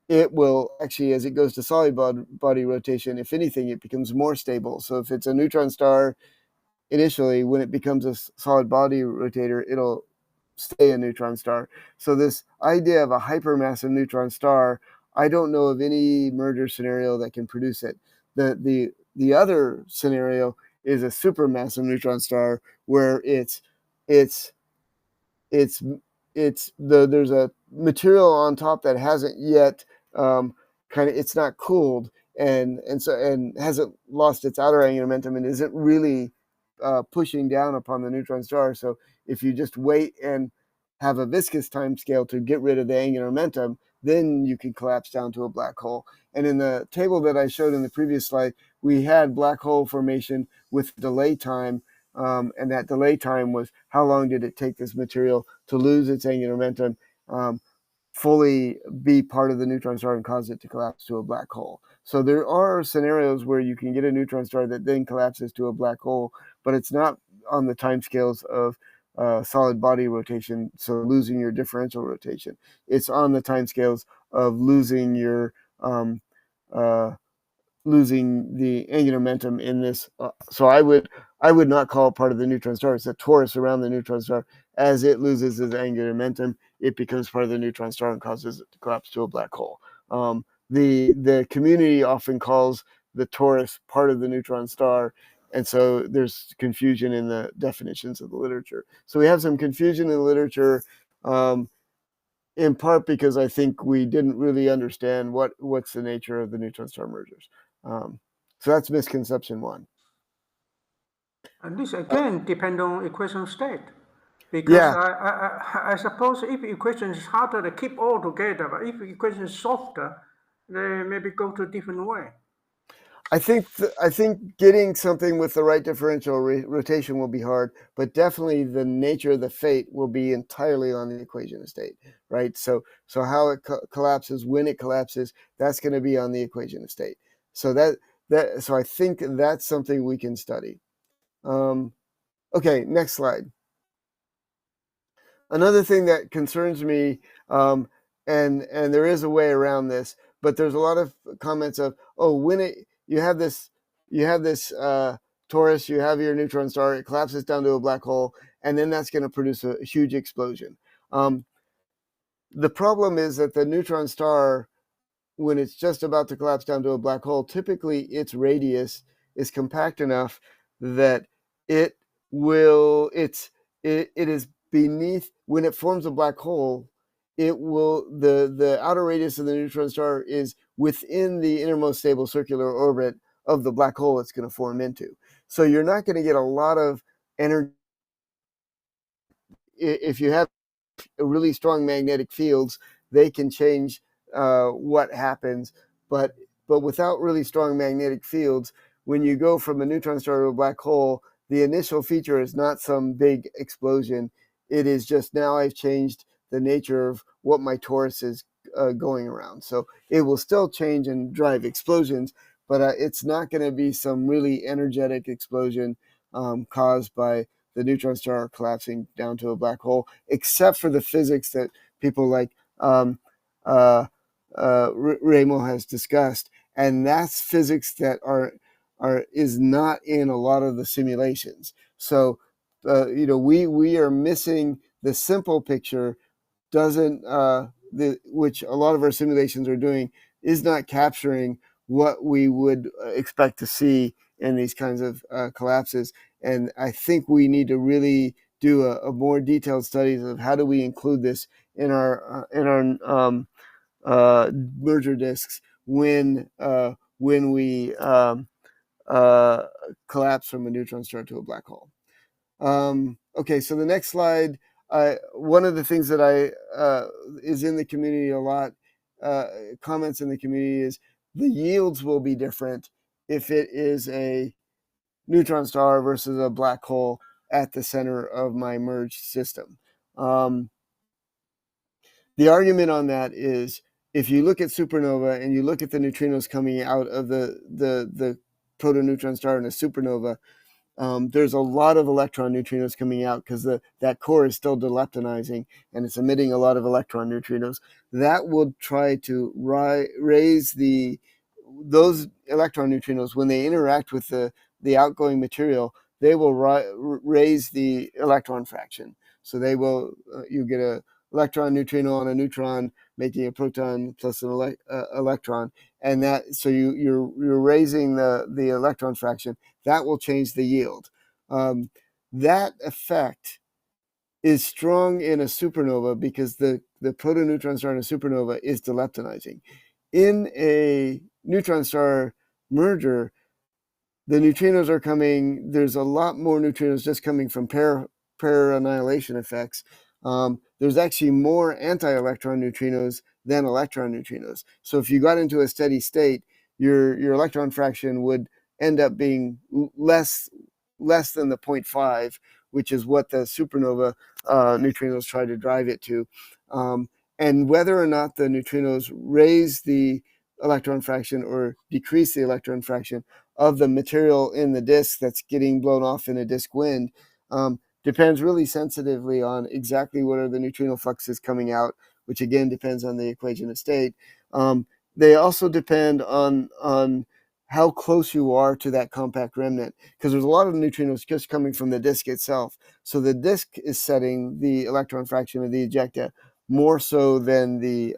it will actually, as it goes to solid body rotation, if anything, it becomes more stable. So if it's a neutron star, initially, when it becomes a solid body rotator, it'll stay a neutron star. So this idea of a hypermassive neutron star, I don't know of any merger scenario that can produce it. The other scenario is a supermassive neutron star where there's a material on top that hasn't yet it's not cooled and hasn't lost its outer angular momentum and isn't really pushing down upon the neutron star. So if you just wait and have a viscous time scale to get rid of the angular momentum, then you can collapse down to a black hole. And in the table that I showed in the previous slide, we had black hole formation with delay time. And that delay time was how long did it take this material to lose its angular momentum, fully be part of the neutron star and cause it to collapse to a black hole. So there are scenarios where you can get a neutron star that then collapses to a black hole, but it's not on the timescales of solid body rotation, so losing your differential rotation. It's on the timescales of losing your losing the angular momentum in this. So I would not call it part of the neutron star. It's a torus around the neutron star. As it loses its angular momentum, it becomes part of the neutron star and causes it to collapse to a black hole. The community often calls the torus part of the neutron star, and so there's confusion in the definitions of the literature. So we have some confusion in the literature, in part because I think we didn't really understand what's the nature of the neutron star mergers. So that's misconception one. And this again depends on equation state. Because I suppose if equation is harder, they keep all together. But if equation is softer, they maybe go to a different way. I think getting something with the right differential rotation will be hard, but definitely the nature of the fate will be entirely on the equation of state, right? So how it collapses, when it collapses, that's going to be on the equation of state. So so I think that's something we can study. Okay, next slide. Another thing that concerns me, and there is a way around this, but there's a lot of comments of, oh, when you have this torus, you have your neutron star, it collapses down to a black hole, and then that's going to produce a huge explosion. The problem is that the neutron star, when it's just about to collapse down to a black hole, typically its radius is compact enough that it is beneath, when it forms a black hole, the outer radius of the neutron star is within the innermost stable circular orbit of the black hole it's going to form into. So you're not going to get a lot of energy. If you have really strong magnetic fields, they can change what happens, but without really strong magnetic fields, when you go from a neutron star to a black hole, the initial feature is not some big explosion. It is just, now I've changed the nature of what my torus is going around. So it will still change and drive explosions, but it's not going to be some really energetic explosion caused by the neutron star collapsing down to a black hole, except for the physics that people like Remo has discussed, and that's physics that is not in a lot of the simulations. So we are missing the simple picture. Which a lot of our simulations are doing, is not capturing what we would expect to see in these kinds of collapses. And I think we need to really do a more detailed studies of how do we include this in our merger disks when we collapse from a neutron star to a black hole. Okay, so the next slide. One of the things that is in the community a lot, comments in the community, is the yields will be different if it is a neutron star versus a black hole at the center of my merged system. The argument on that is, if you look at supernova and you look at the neutrinos coming out of the protoneutron star and a supernova, there's a lot of electron neutrinos coming out because that core is still deleptonizing and it's emitting a lot of electron neutrinos. That will try to raise those electron neutrinos when they interact with the outgoing material. They will raise the electron fraction. So they will you get a electron neutrino on a neutron, making a proton plus an electron, and that so you're raising the electron fraction. That will change the yield. That effect is strong in a supernova because the protoneutron star in a supernova is deleptonizing. In a neutron star merger, the neutrinos are coming. There's a lot more neutrinos just coming from pair annihilation effects. There's actually more anti-electron neutrinos than electron neutrinos. So if you got into a steady state, your electron fraction would end up being less than the 0.5, which is what the supernova neutrinos try to drive it to. And whether or not the neutrinos raise the electron fraction or decrease the electron fraction of the material in the disk that's getting blown off in a disk wind depends really sensitively on exactly what are the neutrino fluxes coming out, which again depends on the equation of state. They also depend on how close you are to that compact remnant, because there's a lot of neutrinos just coming from the disk itself. So the disk is setting the electron fraction of the ejecta more so than the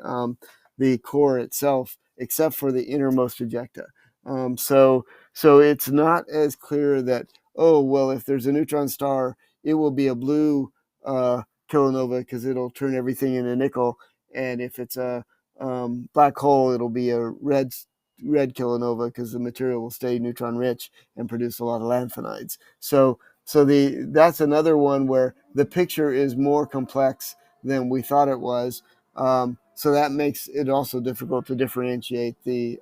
core itself, except for the innermost ejecta. So it's not as clear that, oh, well, if there's a neutron star, it will be a blue kilonova because it'll turn everything into nickel. And if it's a black hole, it'll be a red kilonova because the material will stay neutron rich and produce a lot of lanthanides. So that's another one where the picture is more complex than we thought it was. So that makes it also difficult to differentiate the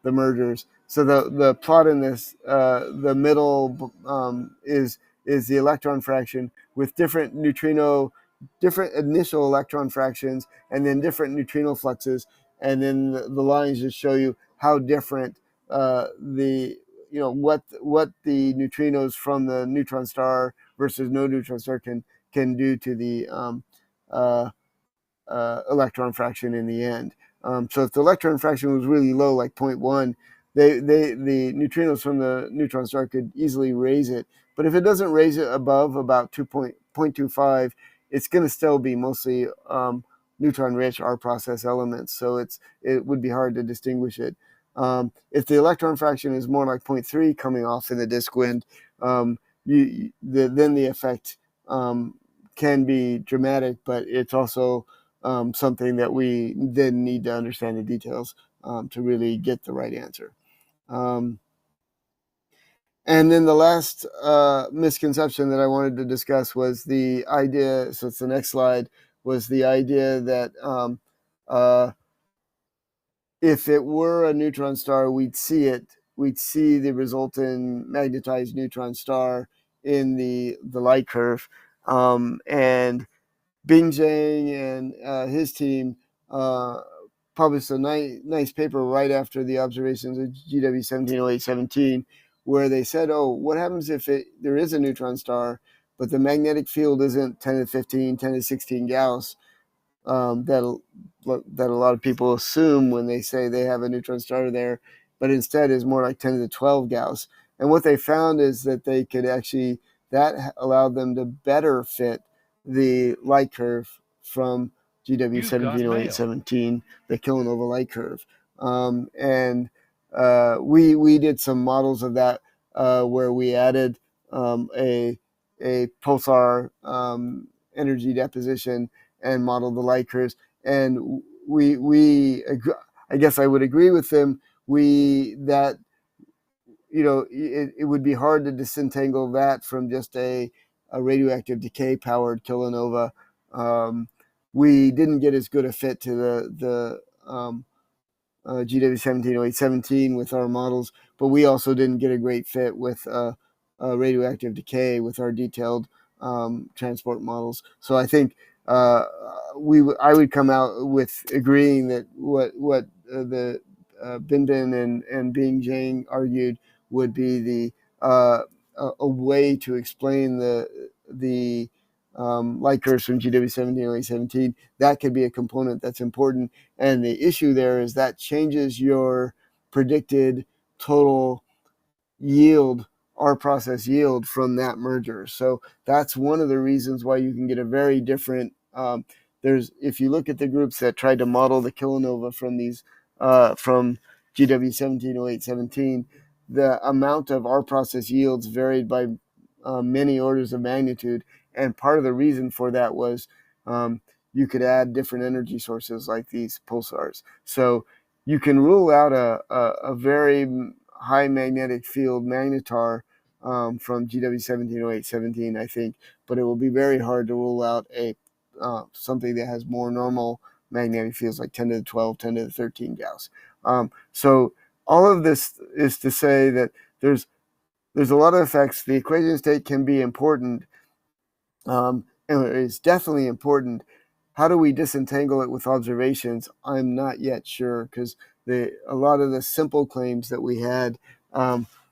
mergers. So the plot in this, the middle is the electron fraction with different initial electron fractions and then different neutrino fluxes, and then the lines just show you how different what the neutrinos from the neutron star versus no neutron star can do to the electron fraction in the end. So if the electron fraction was really low, like 0.1, the neutrinos from the neutron star could easily raise it. But if it doesn't raise it above about 0.25, it's going to still be mostly neutron-rich R process elements. So it would be hard to distinguish it. If the electron fraction is more like 0.3 coming off in the disk wind, then the effect can be dramatic, but it's also something that we then need to understand the details to really get the right answer. And then the last misconception that I wanted to discuss was the idea, so it's the next slide, was the idea that if it were a neutron star, we'd see the resultant magnetized neutron star in the light curve. And Bing Zhang and his team published a nice paper right after the observations of GW 170817, where they said, oh, what happens if there is a neutron star, but the magnetic field isn't 10 to 15, 10 to 16 Gauss, that a lot of people assume when they say they have a neutron star there, but instead is more like 10 to the 12 Gauss. And what they found is that they could actually, that allowed them to better fit the light curve from GW 170817, the kilonova light curve. And we did some models of that where we added a pulsar energy deposition and modeled the light curves. And I guess I would agree with them. That it would be hard to disentangle that from just a radioactive decay powered kilonova. We didn't get as good a fit to the GW 170817 with our models, but we also didn't get a great fit with radioactive decay with our detailed transport models. So I think I would come out with agreeing that what the Binbin and Bing Zhang argued would be the a way to explain the light curves from GW17 or A17. That could be a component that's important. And the issue there is that changes your predicted total yield, our process yield from that merger. So that's one of the reasons why you can get a very different. If you look at the groups that tried to model the kilonova from these from GW170817, the amount of our process yields varied by many orders of magnitude, and part of the reason for that was you could add different energy sources like these pulsars. So you can rule out a very high magnetic field magnetar from GW170817, I think, but it will be very hard to rule out a something that has more normal magnetic fields like 10 to the 12, 10 to the 13 Gauss. So all of this is to say that there's a lot of effects. The equation state can be important, and it's definitely important. How do we disentangle it with observations? I'm not yet sure, because a lot of the simple claims that we had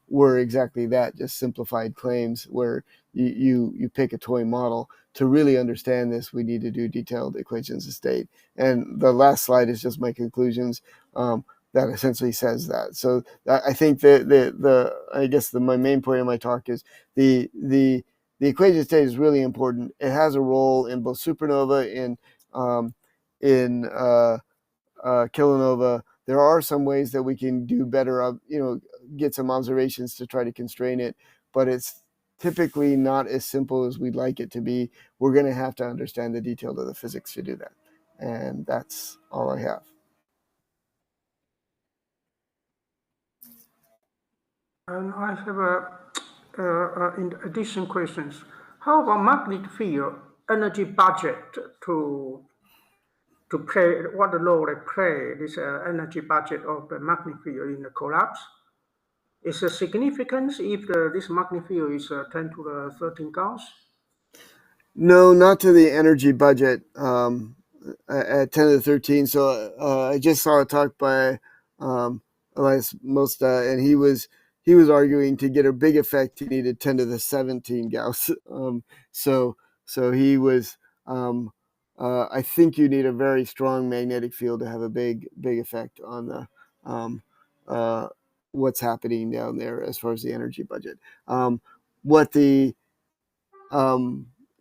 were exactly that, just simplified claims where you pick a toy model. To really understand this, we need to do detailed equations of state. And the last slide is just my conclusions. That essentially says that. So I think my main point of my talk is the equation state is really important. It has a role in both supernova, in kilonova. There are some ways that we can do better, get some observations to try to constrain it, but it's typically not as simple as we'd like it to be. We're going to have to understand the detail of the physics to do that. And that's all I have. And I have in addition questions. How about magnetic field energy budget to play, what the role they play, this energy budget of the magnetic field in the collapse? Is a significance if this magnetic field is 10 to the 13 Gauss? No, not to the energy budget at 10 to the 13. So I just saw a talk by Elias Mosta, and he was arguing to get a big effect, he needed 10 to the 17 Gauss. So he was, I think you need a very strong magnetic field to have a big effect on the what's happening down there as far as the energy budget. What we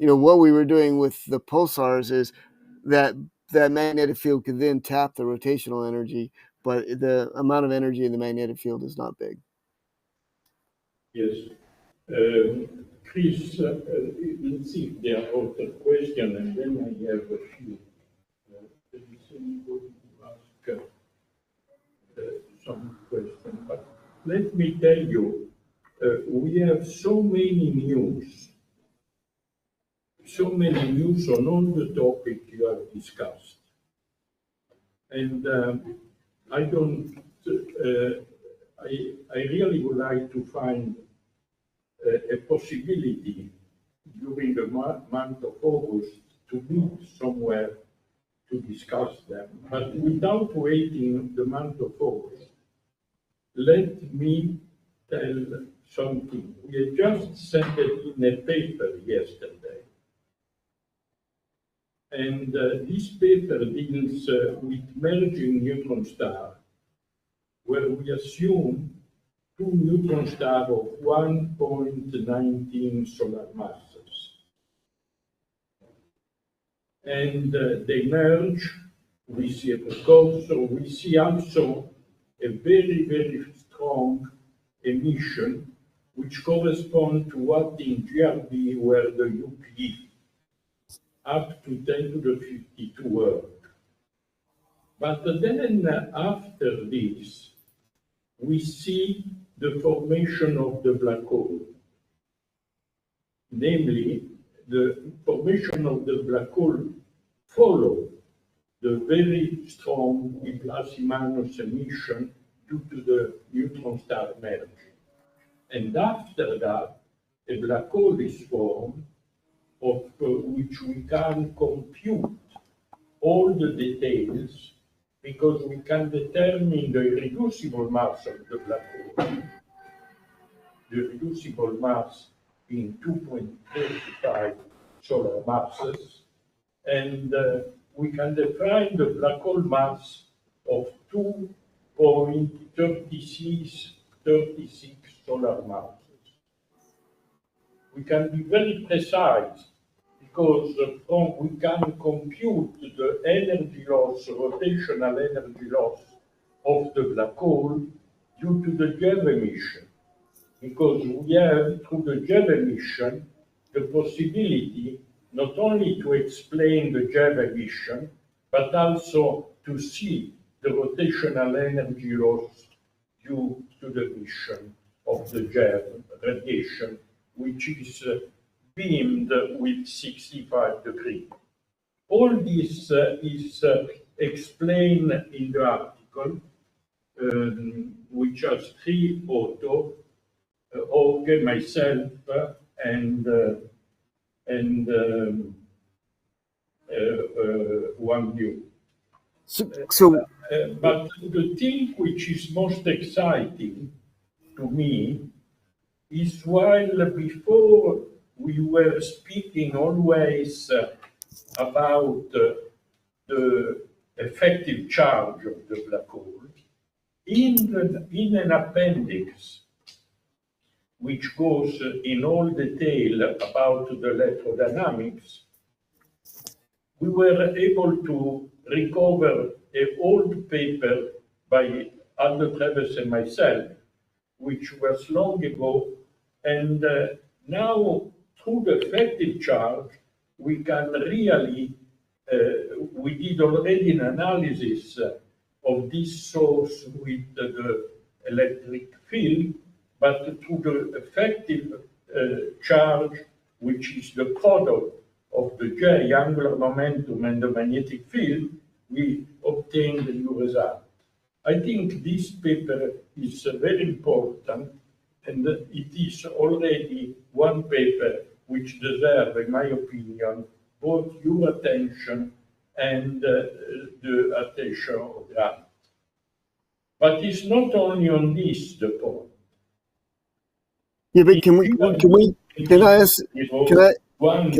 were doing with the pulsars is that magnetic field could then tap the rotational energy, but the amount of energy in the magnetic field is not big. Yes. Chris, let's see if there are other questions, and then I have a few. There is anybody to ask some question, but let me tell you, we have so many news on all the topics you have discussed. And I really would like to find a possibility during the month of August to meet somewhere to discuss them. But without waiting the month of August, let me tell something. We just sent it in a paper yesterday. And this paper deals with merging neutron stars, where we assume two neutron stars of 1.19 solar masses. And they merge. We see, of course, we see also a very, very strong emission, which corresponds to what in GRB were the UPE, up to 10 to the 52 world. But then after this, we see the formation of the black hole. Namely, the formation of the black hole follows the very strong E plus E minus emission due to the neutron star merge. And after that, a black hole is formed, of which we can compute all the details because we can determine the irreducible mass of the black hole, the irreducible mass being 2.35 solar masses, and we can define the black hole mass of 2.36 solar masses. We can be very precise because we can compute the energy loss, rotational energy loss of the black hole due to the J emission, because we have, through the J emission, the possibility not only to explain the J emission, but also to see the rotational energy loss due to the emission of the J radiation, which is beamed with 65 degrees. All this is explained in the article, which has 3 authors, Jorge, myself, and Wang Yu. But the thing which is most exciting to me is while before we were speaking always about the effective charge of the black hole, in an appendix which goes in all detail about the electrodynamics, we were able to recover an old paper by Aldo Treves and myself, which was long ago, and now through the effective charge, we can really, we did already an analysis of this source with the electric field, but through the effective charge, which is the product of the J angular momentum and the magnetic field, we obtained a new result. I think this paper is very important, and it is already one paper which deserves, in my opinion, both your attention and the attention of Grant. But it's not only on this the point. Yeah, but can I ask? One,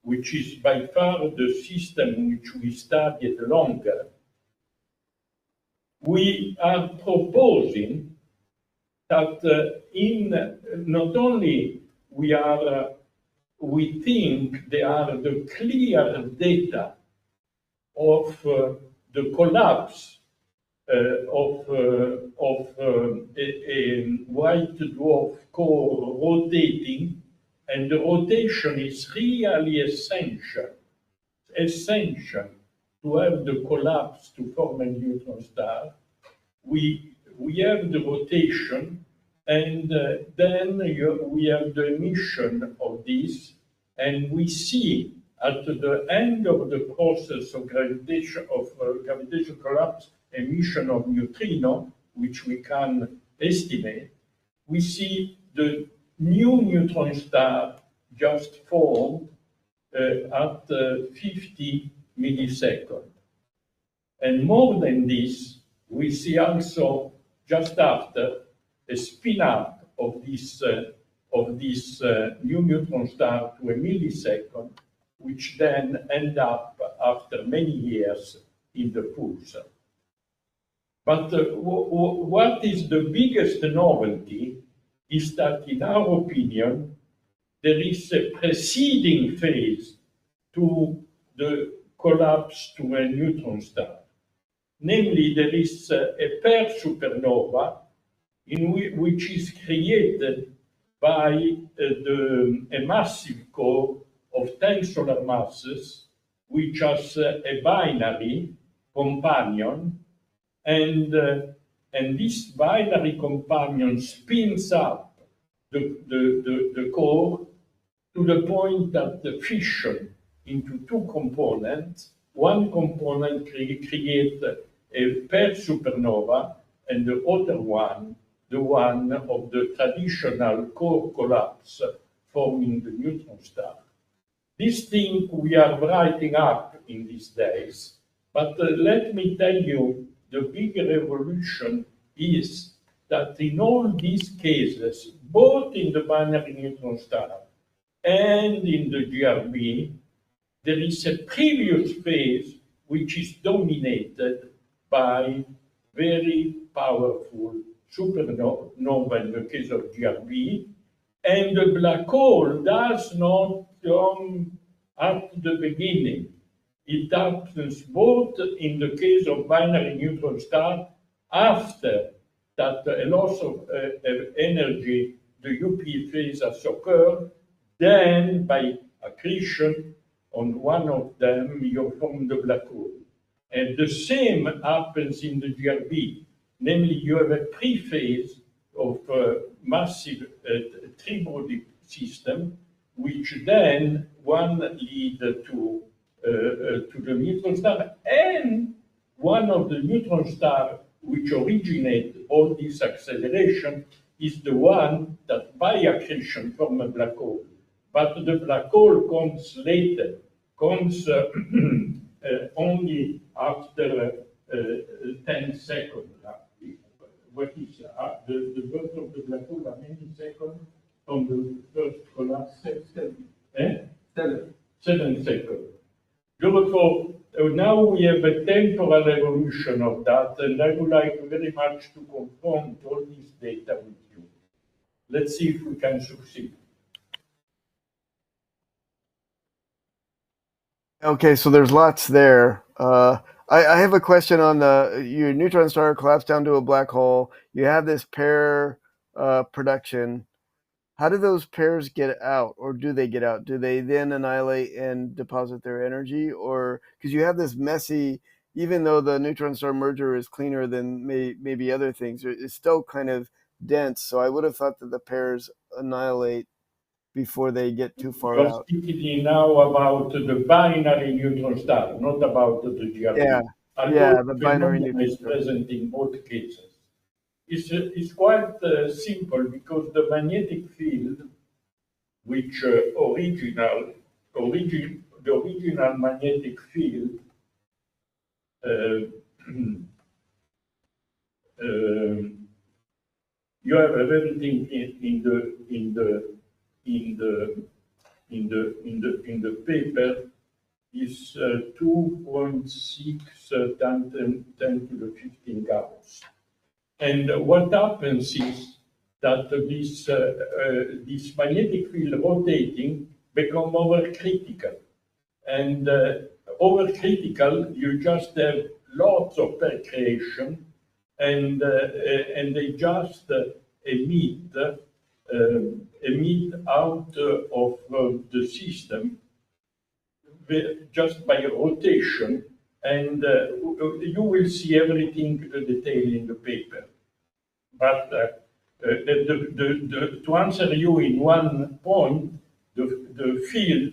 which is by far the system which we studied longer, we are proposing that not only we think there are the clear data of the collapse of a white dwarf core rotating, and the rotation is really essential to have the collapse to form a neutron star. We have the rotation, and then we have the emission of this, and we see at the end of the process of gravitation collapse emission of neutrino, which we can estimate, we see the new neutron star just formed at 50 milliseconds. And more than this, we see also just after a spin up of this new neutron star to a millisecond, which then end up after many years in the pulsar. But what is the biggest novelty is that, in our opinion, there is a preceding phase to the collapse to a neutron star. Namely, there is a pair supernova which is created by a massive core of 10 solar masses, which has a binary companion, and this binary companion spins up the core to the point that the fission into two components. One component creates a pair supernova, and the other one, the one of the traditional core collapse, forming the neutron star. This thing we are writing up in these days, But let me tell you, the big revolution is that in all these cases, both in the binary neutron star and in the GRB, there is a previous phase which is dominated by very powerful supernova in the case of GRB, and the black hole does not come at the beginning. It happens both in the case of binary neutron star after that a loss of energy, the UP phase has occurred, then by accretion on one of them, you form the black hole. And the same happens in the GRB, namely you have a pre-phase of massive three-body system, which then one lead to the neutron star, and one of the neutron star which originate all this acceleration is the one that by accretion form a black hole. But the black hole comes later, comes only after 10 seconds. What is the birth of the black hole? How many seconds from the first collapse? 7 seconds. Therefore, now we have a temporal evolution of that, and I would like very much to confront all this data with you. Let's see if we can succeed. Okay, so there's lots there. I have a question on your neutron star collapsed down to a black hole. You have this pair production. How do those pairs get out, or do they get out? Do they then annihilate and deposit their energy, or because you have this messy, even though the neutron star merger is cleaner than maybe other things, it's still kind of dense. So I would have thought that the pairs annihilate before they get too far out. You're speaking now about the binary neutron star, not about the GRB. Yeah, the binary neutron is present in both cases. It's quite simple because the magnetic field, which the original magnetic field you have everything in the paper is 2.6 10 to the 15 gauss. And what happens is that this magnetic field rotating become overcritical. And overcritical, you just have lots of percreation, and they just emit out of the system just by rotation, and you will see everything detailed in the paper. But to answer you in one point, the field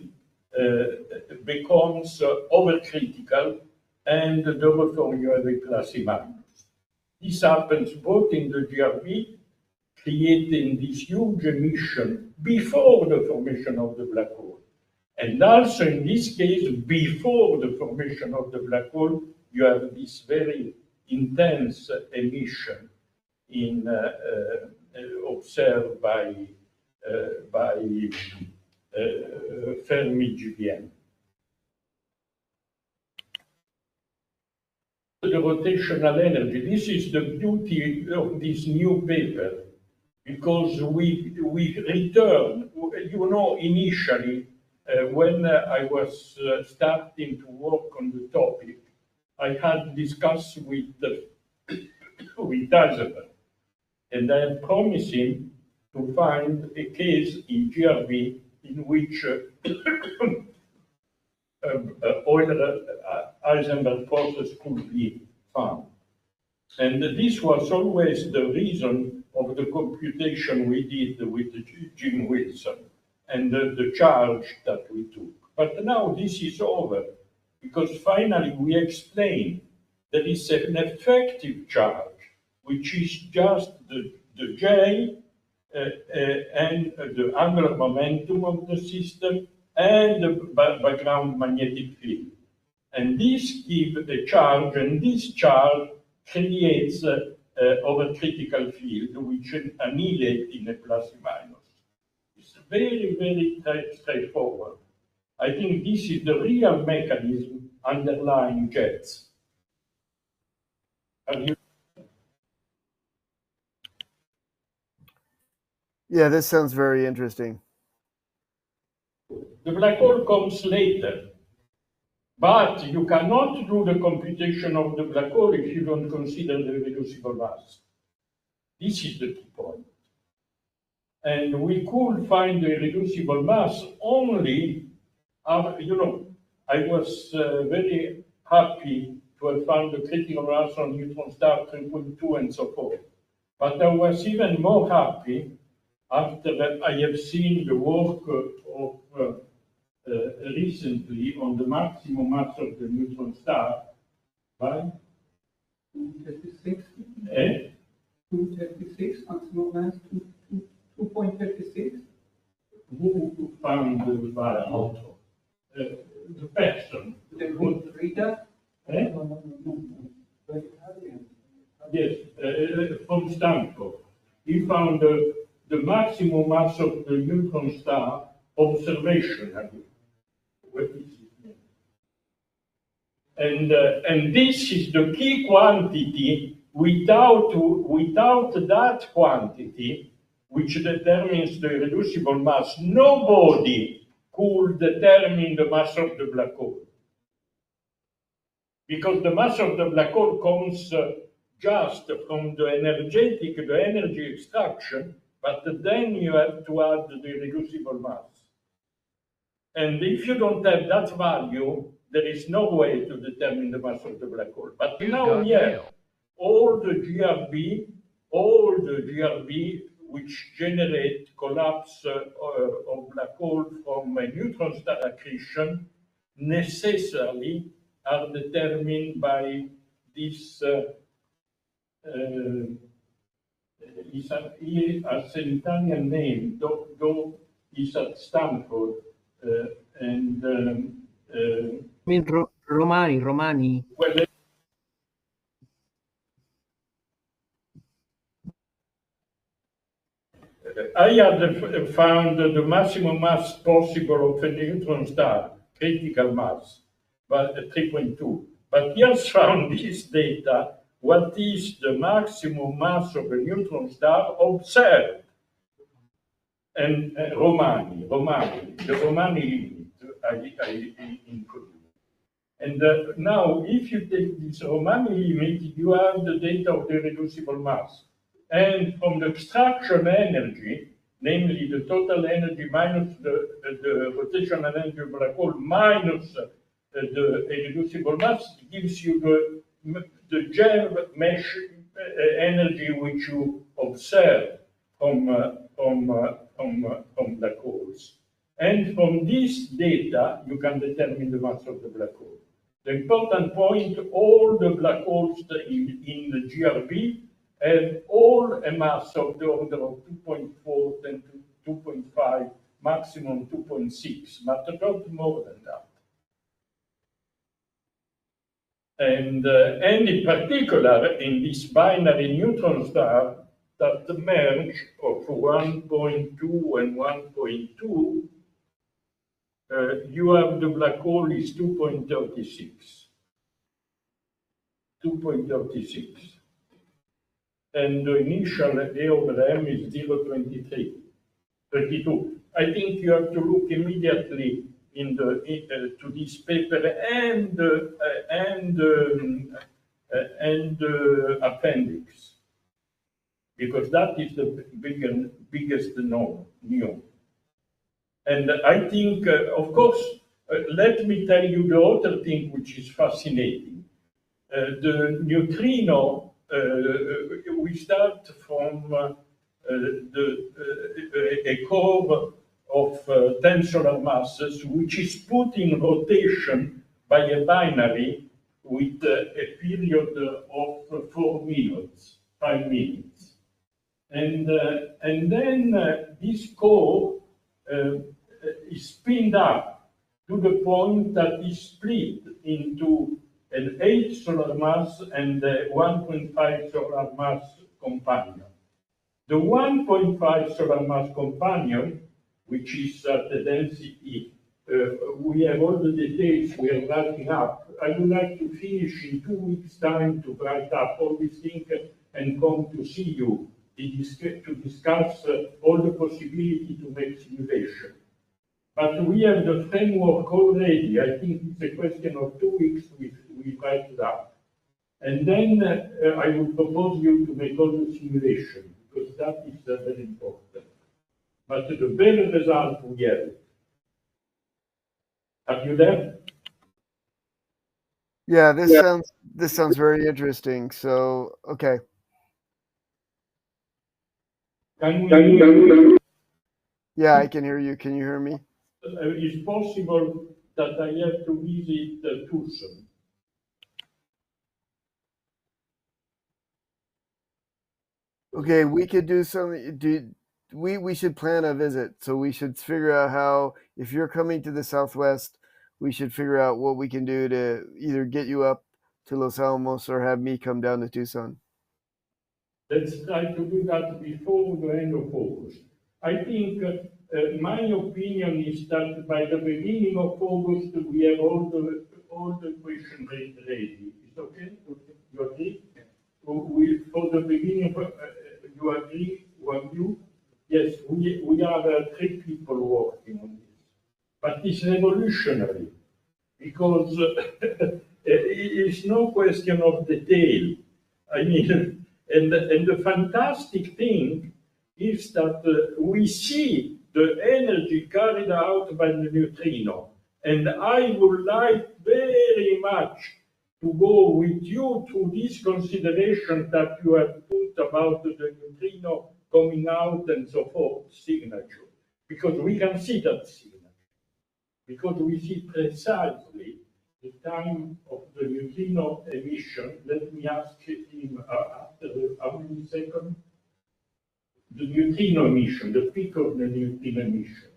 becomes overcritical, and therefore you have a classy minus. This happens both in the GRB, creating this huge emission before the formation of the black hole. And also in this case, before the formation of the black hole, you have this very intense emission observed by Fermi GBM. The rotational energy, this is the beauty of this new paper, because we return, initially, when I was starting to work on the topic, I had discussed with Eisenberg, and I promised him to find a case in GRB in which Euler-Eisenberg process could be found. And this was always the reason of the computation we did with Jim Wilson and the charge that we took. But now this is over, because finally we explain there is an effective charge, which is just the J and the angular momentum of the system and the background magnetic field. And this gives a charge, and this charge creates overcritical field, which annihilate in a plus minus. It's very, very straightforward. I think this is the real mechanism underlying jets. Have you? Yeah, this sounds very interesting. The black hole comes later, but you cannot do the computation of the black hole if you don't consider the reducible mass. This is the key point. And we could find the irreducible mass only, I was very happy to have found the critical mass on neutron star 3.2 and so forth. But I was even more happy after I have seen the work of recently on the maximum mass of the neutron star, right? 236. Eh? 236, maximum mass, 2.36. Who found the value? The person. The good reader? Eh? No. Yes, from Stanford. He found the maximum mass of the neutron star observation. What is it? And this is the key quantity. Without that quantity, which determines the reducible mass, nobody could determine the mass of the black hole. Because the mass of the black hole comes just from the energy extraction, but then you have to add the reducible mass. And if you don't have that value, there is no way to determine the mass of the black hole. But now we have all the GRB which generate collapse of black hole from a neutron star accretion necessarily are determined by this is an Italian name, though is at Stanford, and I mean, Romani. well, I had found the maximum mass possible of a neutron star, critical mass, but 3.2. But he has found this data. What is the maximum mass of a neutron star observed? And Romani, the Romani limit I include. And now, if you take this Romani limit, you have the data of the reducible mass. And from the extraction energy, namely the total energy minus the rotational energy of black hole minus the irreducible mass, gives you the gel mesh energy which you observe from black holes. And from this data, you can determine the mass of the black hole. The important point, all the black holes in the GRB have all a mass of the order of 2.4 and 2.5, maximum 2.6, but not more than that. And in particular, in this binary neutron star that merge of 1.2 and 1.2, you have the black hole is 2.36. 2.36. And the initial A over M is 0.23, 32. I think you have to look immediately to this paper and appendix, because that is the biggest new. And I think, of course, let me tell you the other thing which is fascinating. The neutrino, we start from a core of 10 solar masses, which is put in rotation by a binary with a period of 4 minutes, 5 minutes. And then this core is spinned up to the point that is split into an 8 solar mass and a 1.5 solar mass companion. The 1.5 solar mass companion, which is at the density, we have all the details we are writing up. I would like to finish in 2 weeks' time to write up all these things and come to see you to discuss all the possibility to make simulation. But we have the framework already. I think it's a question of 2 weeks we write it up. And then I will propose you to make all the simulation, because that is very important. But the better result we have. Are you there? Yeah, this sounds very interesting. So, okay. Can we? Yeah, I can hear you. Can you hear me? It's possible that I have to visit Tucson. Okay, we could do something. We should plan a visit. So we should figure out how, if you're coming to the Southwest, we should figure out what we can do to either get you up to Los Alamos or have me come down to Tucson. Let's try to do that before the end of August. I think my opinion is that by the beginning of August we have all the questions ready. Is okay? You agree? For the beginning, you agree? You? Yes, we are 3 people working on this. But it's revolutionary because it's no question of detail. I mean, and the fantastic thing is that we see the energy carried out by the neutrino. And I would like very much to go with you to this consideration that you have put about the neutrino coming out and so forth, signature. Because we can see that signature. Because we see precisely the time of the neutrino emission. Let me ask him after how many seconds? The neutrino emission, the peak of the neutrino emission.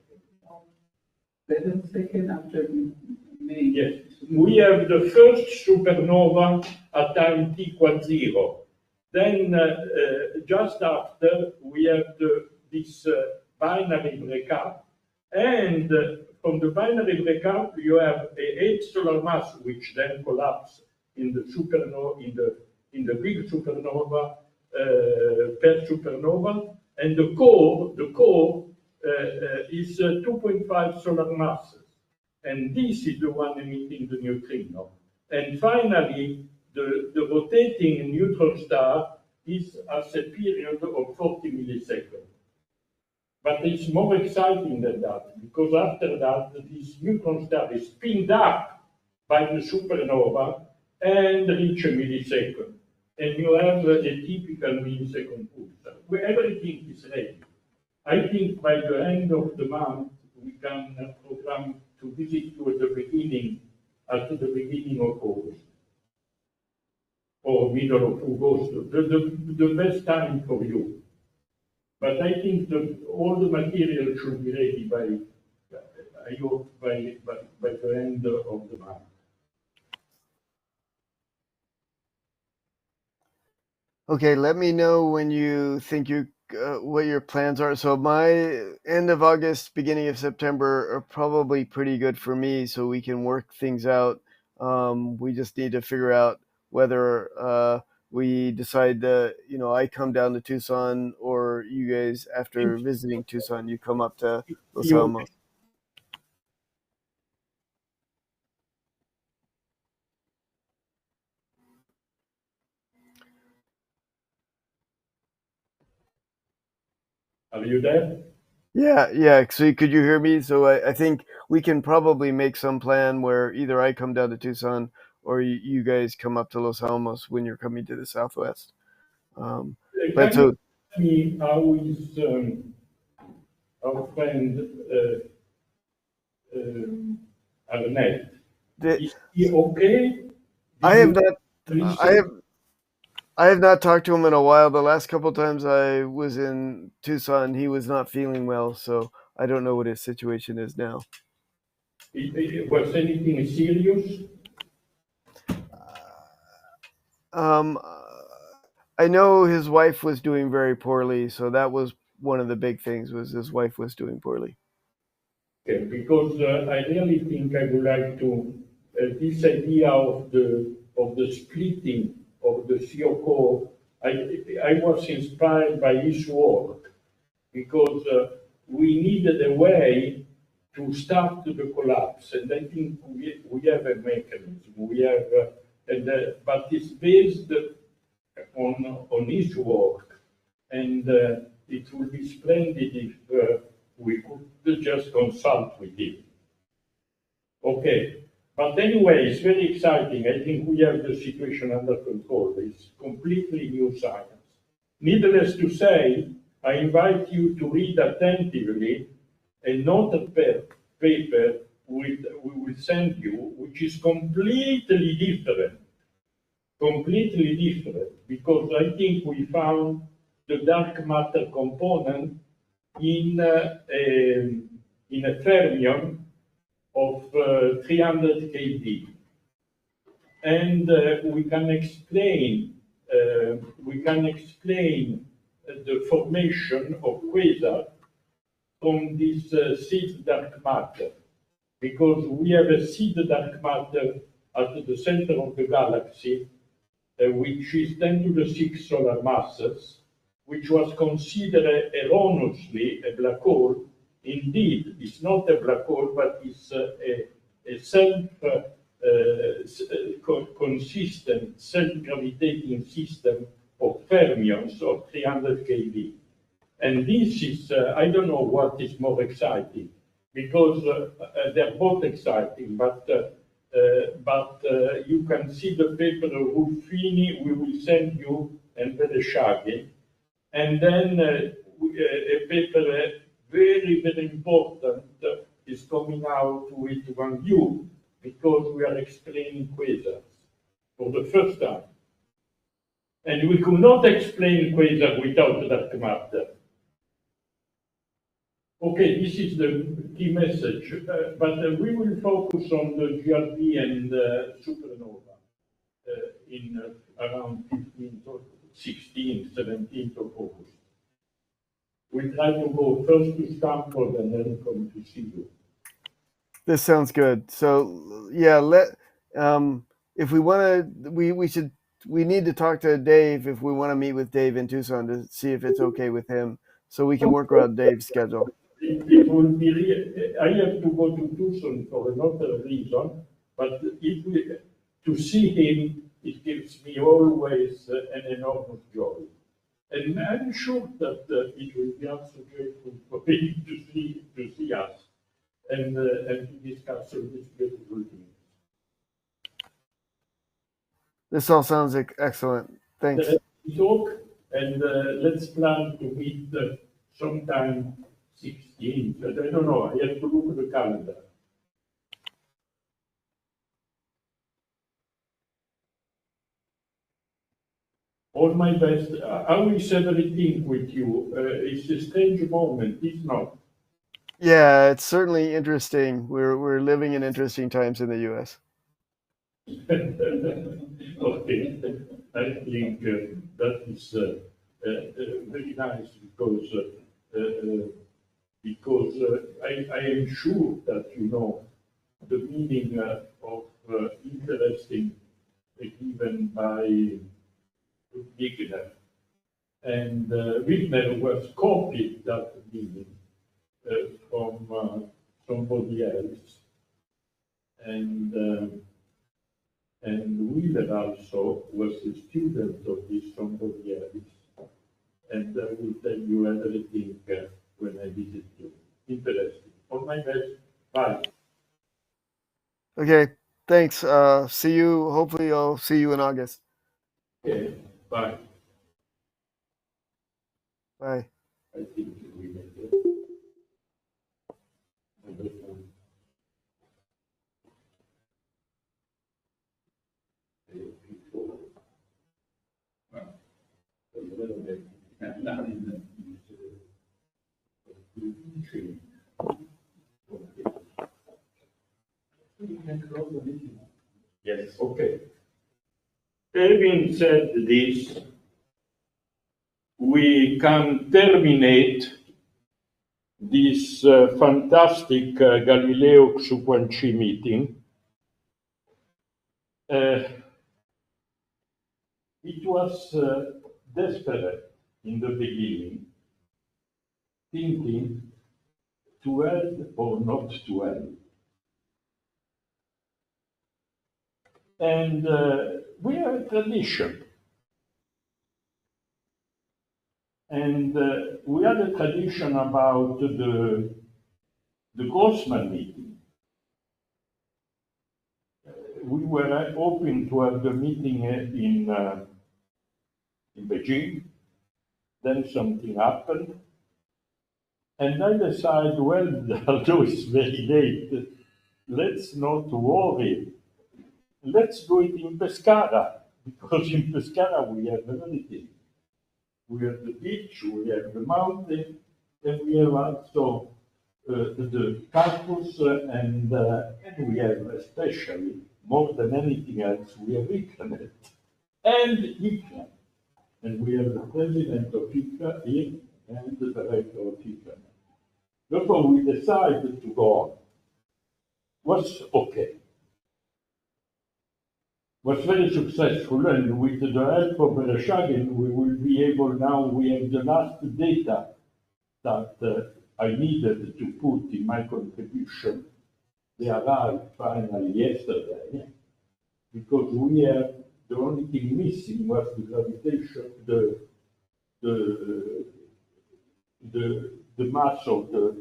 7 seconds after May. Yes, we have the first supernova at time t equals 0. Then just after we have this binary breakup, and from the binary breakup you have a 8 solar mass, which then collapse in the supernova, in the big supernova per supernova, and the core is 2.5 solar masses. And this is the one emitting the neutrino. And finally, the rotating neutron star is at a period of 40 milliseconds. But it's more exciting than that, because after that, this neutron star is spinned up by the supernova and reach a millisecond. And you have a typical millisecond pulsar, where everything is ready. I think by the end of the month, we can program to visit you at the beginning of August, or middle of August, the best time for you. But I think that all the material should be ready by the end of the month. Okay, let me know when you think what your plans are. So my end of August, beginning of September are probably pretty good for me, so we can work things out. We just need to figure out whether we decide that, I come down to Tucson, or you guys, after visiting Tucson, you come up to Los Alamos. Are you there? Yeah. So could you hear me? So I think we can probably make some plan where either I come down to Tucson or you guys come up to Los Alamos when you're coming to the Southwest. But so, you tell me how is our friend Arnett? Is he okay? I have not talked to him in a while. The last couple of times I was in Tucson, he was not feeling well, so I don't know what his situation is now. Was anything serious? I know his wife was doing very poorly, so that was one of the big things, was his wife was doing poorly. Okay, because I really think I would like to this idea of the splitting of the CO core. I was inspired by his work because we needed a way to start the collapse, and I think we have a mechanism. We have, but it's based on his work, and it would be splendid if we could just consult with him. Okay, but anyway, it's very exciting. I think we have the situation under control. It's completely new science. Needless to say, I invite you to read attentively a noted paper we will send you, which is completely different, because I think we found the dark matter component in a fermion of 300 keV, and we can explain the formation of quasar from this seed dark matter, because we have a seed dark matter at the center of the galaxy, which is 10 to the 6 solar masses, which was considered erroneously a black hole. Indeed, it's not a black hole, but it's a consistent, self-gravitating system of fermions of 300 keV. And this is, I don't know what is more exciting, because they're both exciting, but you can see the paper of Ruffini, we will send you, and Vereshchagin. And then a paper very, very important is coming out with Wang Yu, because we are explaining quasars for the first time. And we could not explain quasar without dark matter. Okay, this is the key message, but we will focus on the GRP and supernova in around 15th or 16th, 17th of August. We try to go first to Stanford and then come to see you. This sounds good. So yeah, if we want to, we need to talk to Dave if we want to meet with Dave in Tucson to see if it's okay with him, so we can work around Dave's schedule. It will be. I have to go to Tucson for another reason, but to see him, it gives me always an enormous joy. And I'm sure that it will be also grateful for him to see us and to discuss all these beautiful things. This all sounds excellent. Thanks. Let's talk, and let's plan to meet sometime 16th. But I don't know. I have to look at the calendar. All my best. I wish everything with you. It's a strange moment, it's not. Yeah, it's certainly interesting. We're living in interesting times in the U.S. Okay, I think that is very nice because I am sure that you know the meaning of interesting given by Wigner, and Wigner was copied that meaning from somebody else, and Wheeler also was a student of this somebody else, and I will tell you everything when I visit you. Interesting. All my best. Bye. Okay, thanks. See you. Hopefully, I'll see you in August. Okay. Bye. Bye. I think we made it. You can close the meeting. Yes, okay. Having said this, we can terminate this fantastic Galileo Xu-Guangqi meeting. It was desperate in the beginning, thinking to end or not to end. And we have a tradition. And we had a tradition about the Grossman meeting. We were hoping to have the meeting in Beijing. Then something happened. And I decided, well, although it's very late, let's not worry. Let's do it in Pescara, because in Pescara we have everything. We have the beach, we have the mountain, and we have also the campus, and we have especially, more than anything else, we have ICANN and ICANN. And we have the president of ICANN here and the director of ICANN. Therefore, we decided to go on. Was okay. Was very successful, and with the help of Vereshchagin, we will be able now, we have the last data that I needed to put in my contribution. They arrived finally yesterday, because we have, the only thing missing was the gravitation, the mass of the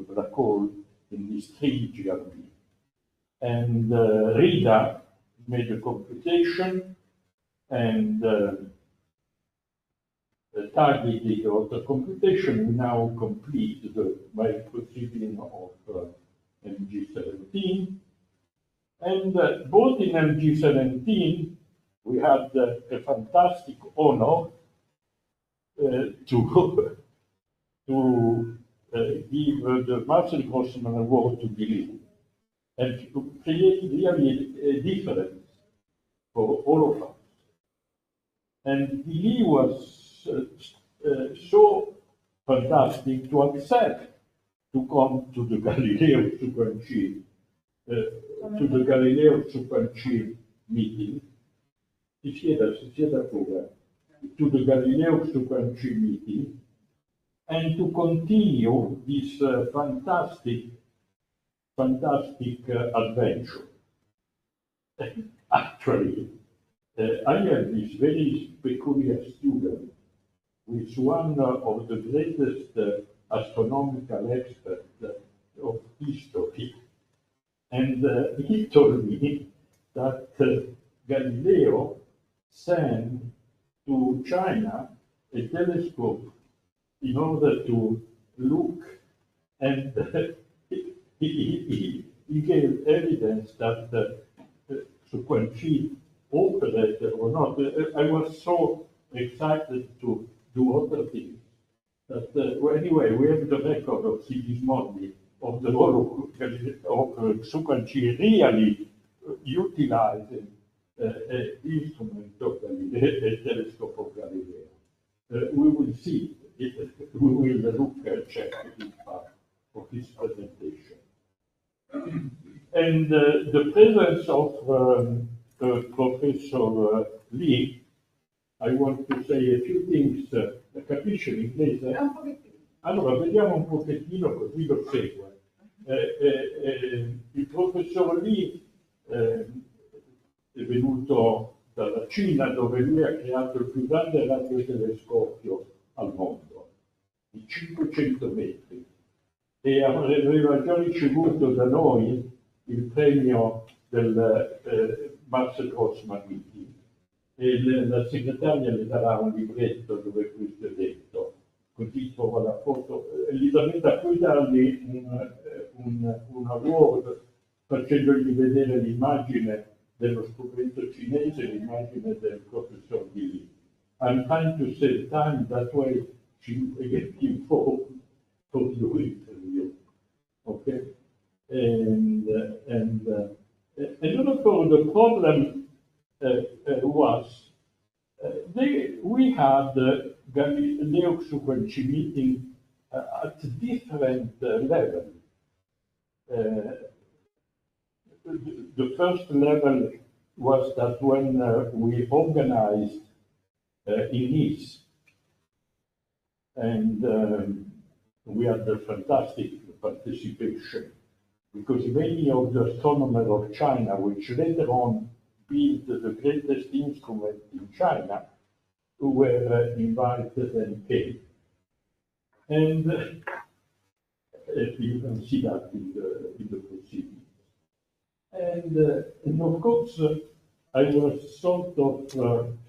black hole in this 3GRB. And Rita made a computation, and targeted of the computation, we now complete by proceeding of MG17. And both in MG17, we had a fantastic honor to give the Marcel Grossman Award to Galileo, and to create really a difference for all of us. And Galileo was so fantastic to accept to come to the Galileo Xu-Guangqi meeting. To the Galileo Xu-Guangqi meeting, and to continue this fantastic adventure. Actually, I have this very peculiar student, who is one of the greatest astronomical experts of history. And he told me that Galileo sent to China a telescope in order to look, and he gave evidence that Xu-Guangqi operated or not. I was so excited to do other things that, well, anyway, we have the record of Sigismondi, of the role of Xu-Guangqi really utilizing an instrument of Galileo, a telescope of Galileo. We will see. We will look check this part of his presentation. And the presence of Professor Lee, I want to say a few things. Capisce l'inglese? Allora, vediamo un pochettino così lo segue. Il professor Lee è venuto dalla Cina, dove lui ha creato il più grande radiotelescopio al mondo, di 500 metri, e aveva già ricevuto da noi il premio del Marcel Grossman Meeting, e la segretaria le darà un libretto dove questo è detto, così trova la foto. Elisabetta, puoi dargli un award facendogli vedere l'immagine dello strumento cinese, l'immagine del professor Lee. I'm trying to save time, that way she will get informed for your interview. Okay? And therefore the problem was we had Galileo Xu-Guangqi meeting at different level. The first level was that when we organized in Nice, and we had a fantastic participation, because many of the astronomers of China, which later on built the greatest instrument in China, were invited and came. And you can see that in the proceedings. And of course, I was sort of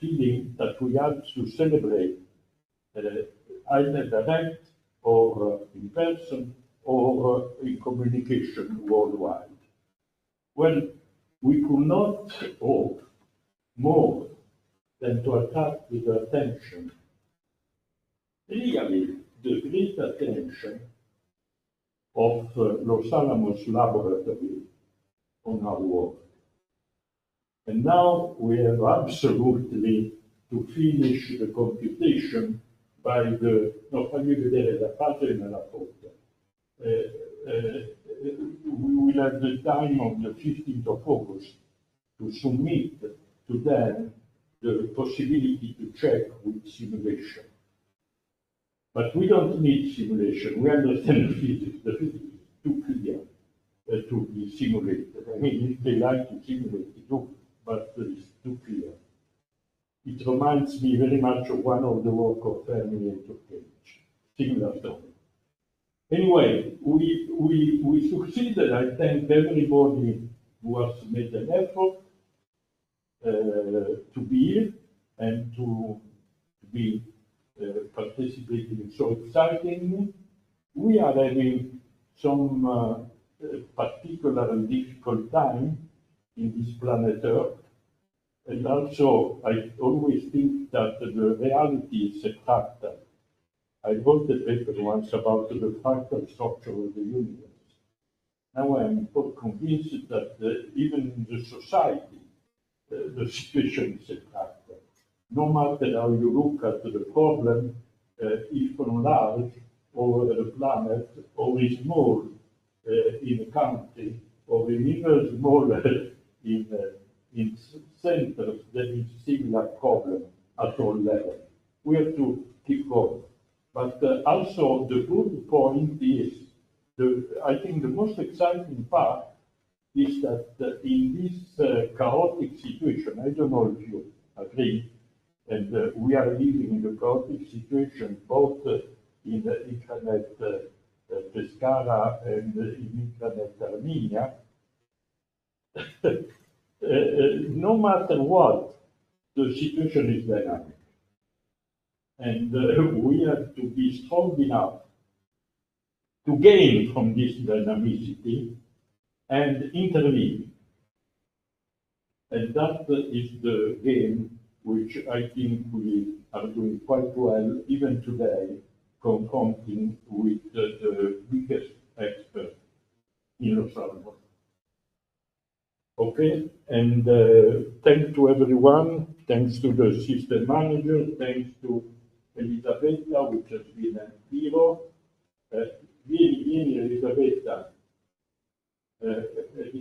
feeling that we had to celebrate either direct or in person or in communication worldwide. Well, we could not hope more than to attract the attention, really the great attention of Los Alamos Laboratory on our work. And now we have absolutely to finish the computation by the, no, fammi vedere la pagina e la foto. We will have the time of the 15th of August to submit to them the possibility to check with simulation. But we don't need simulation. We understand the physics. The physics is too clear to be simulated. I mean, if they like to simulate it, do, but it's too clear. It reminds me very much of one of the work of Fermi and Cage, similar story. Anyway, we succeeded. I thank everybody who has made an effort to be here and to be participating so excitingly. We are having some particular and difficult time in this planet Earth. And also, I always think that the reality is a fractal. I wrote a paper once about the fractal structure of the universe. Now I'm convinced that even in the society, the situation is a fractal. No matter how you look at the problem, if from large over the planet, or small in a country, or even smaller in centers, there is similar problem at all levels. We have to keep going. But also the good point is, I think the most exciting part is that in this chaotic situation, I don't know if you agree, and we are living in a chaotic situation both in the intranet Pescara and in intranet Armenia. No matter what, the situation is dynamic. And we have to be strong enough to gain from this dynamicity and intervene. And that is the game which I think we are doing quite well, even today, confronting with the biggest expert in Los Alamos. Okay, and thanks to everyone, thanks to the system manager, thanks to Elisabetta, which has been a hero. Vieni Elisabetta, a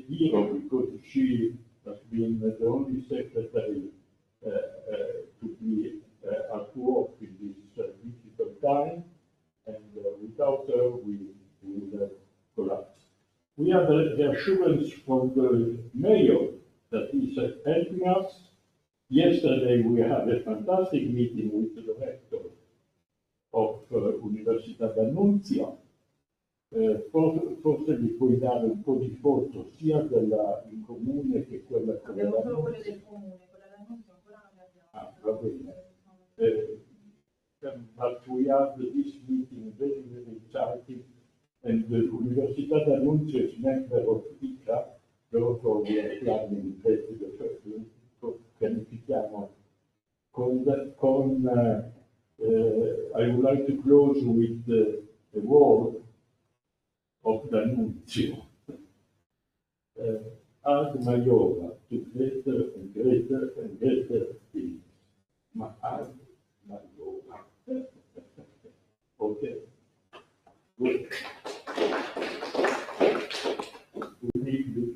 hero because she has been the only secretary to be at work in this difficult time, and without her we would have collapsed. We have the assurance from the mayor that he's helping us. Yesterday we had a fantastic meeting with the rector of Università d'Annunzia. Forse vi puoi dare un po' di foto sia della in comune che quella che abbiamo solo quelle del comune, quella dell'Annunzia ancora non le abbiamo. Ah, va bene. But we had this meeting very, very exciting, and the Università d'Annunzia is member of ICA, therefore we are planning pianifichiamo I would like to close with the word of D'Annunzio. add my yoga to greater and greater and greater things. Add my yoga. Okay. Good. We need you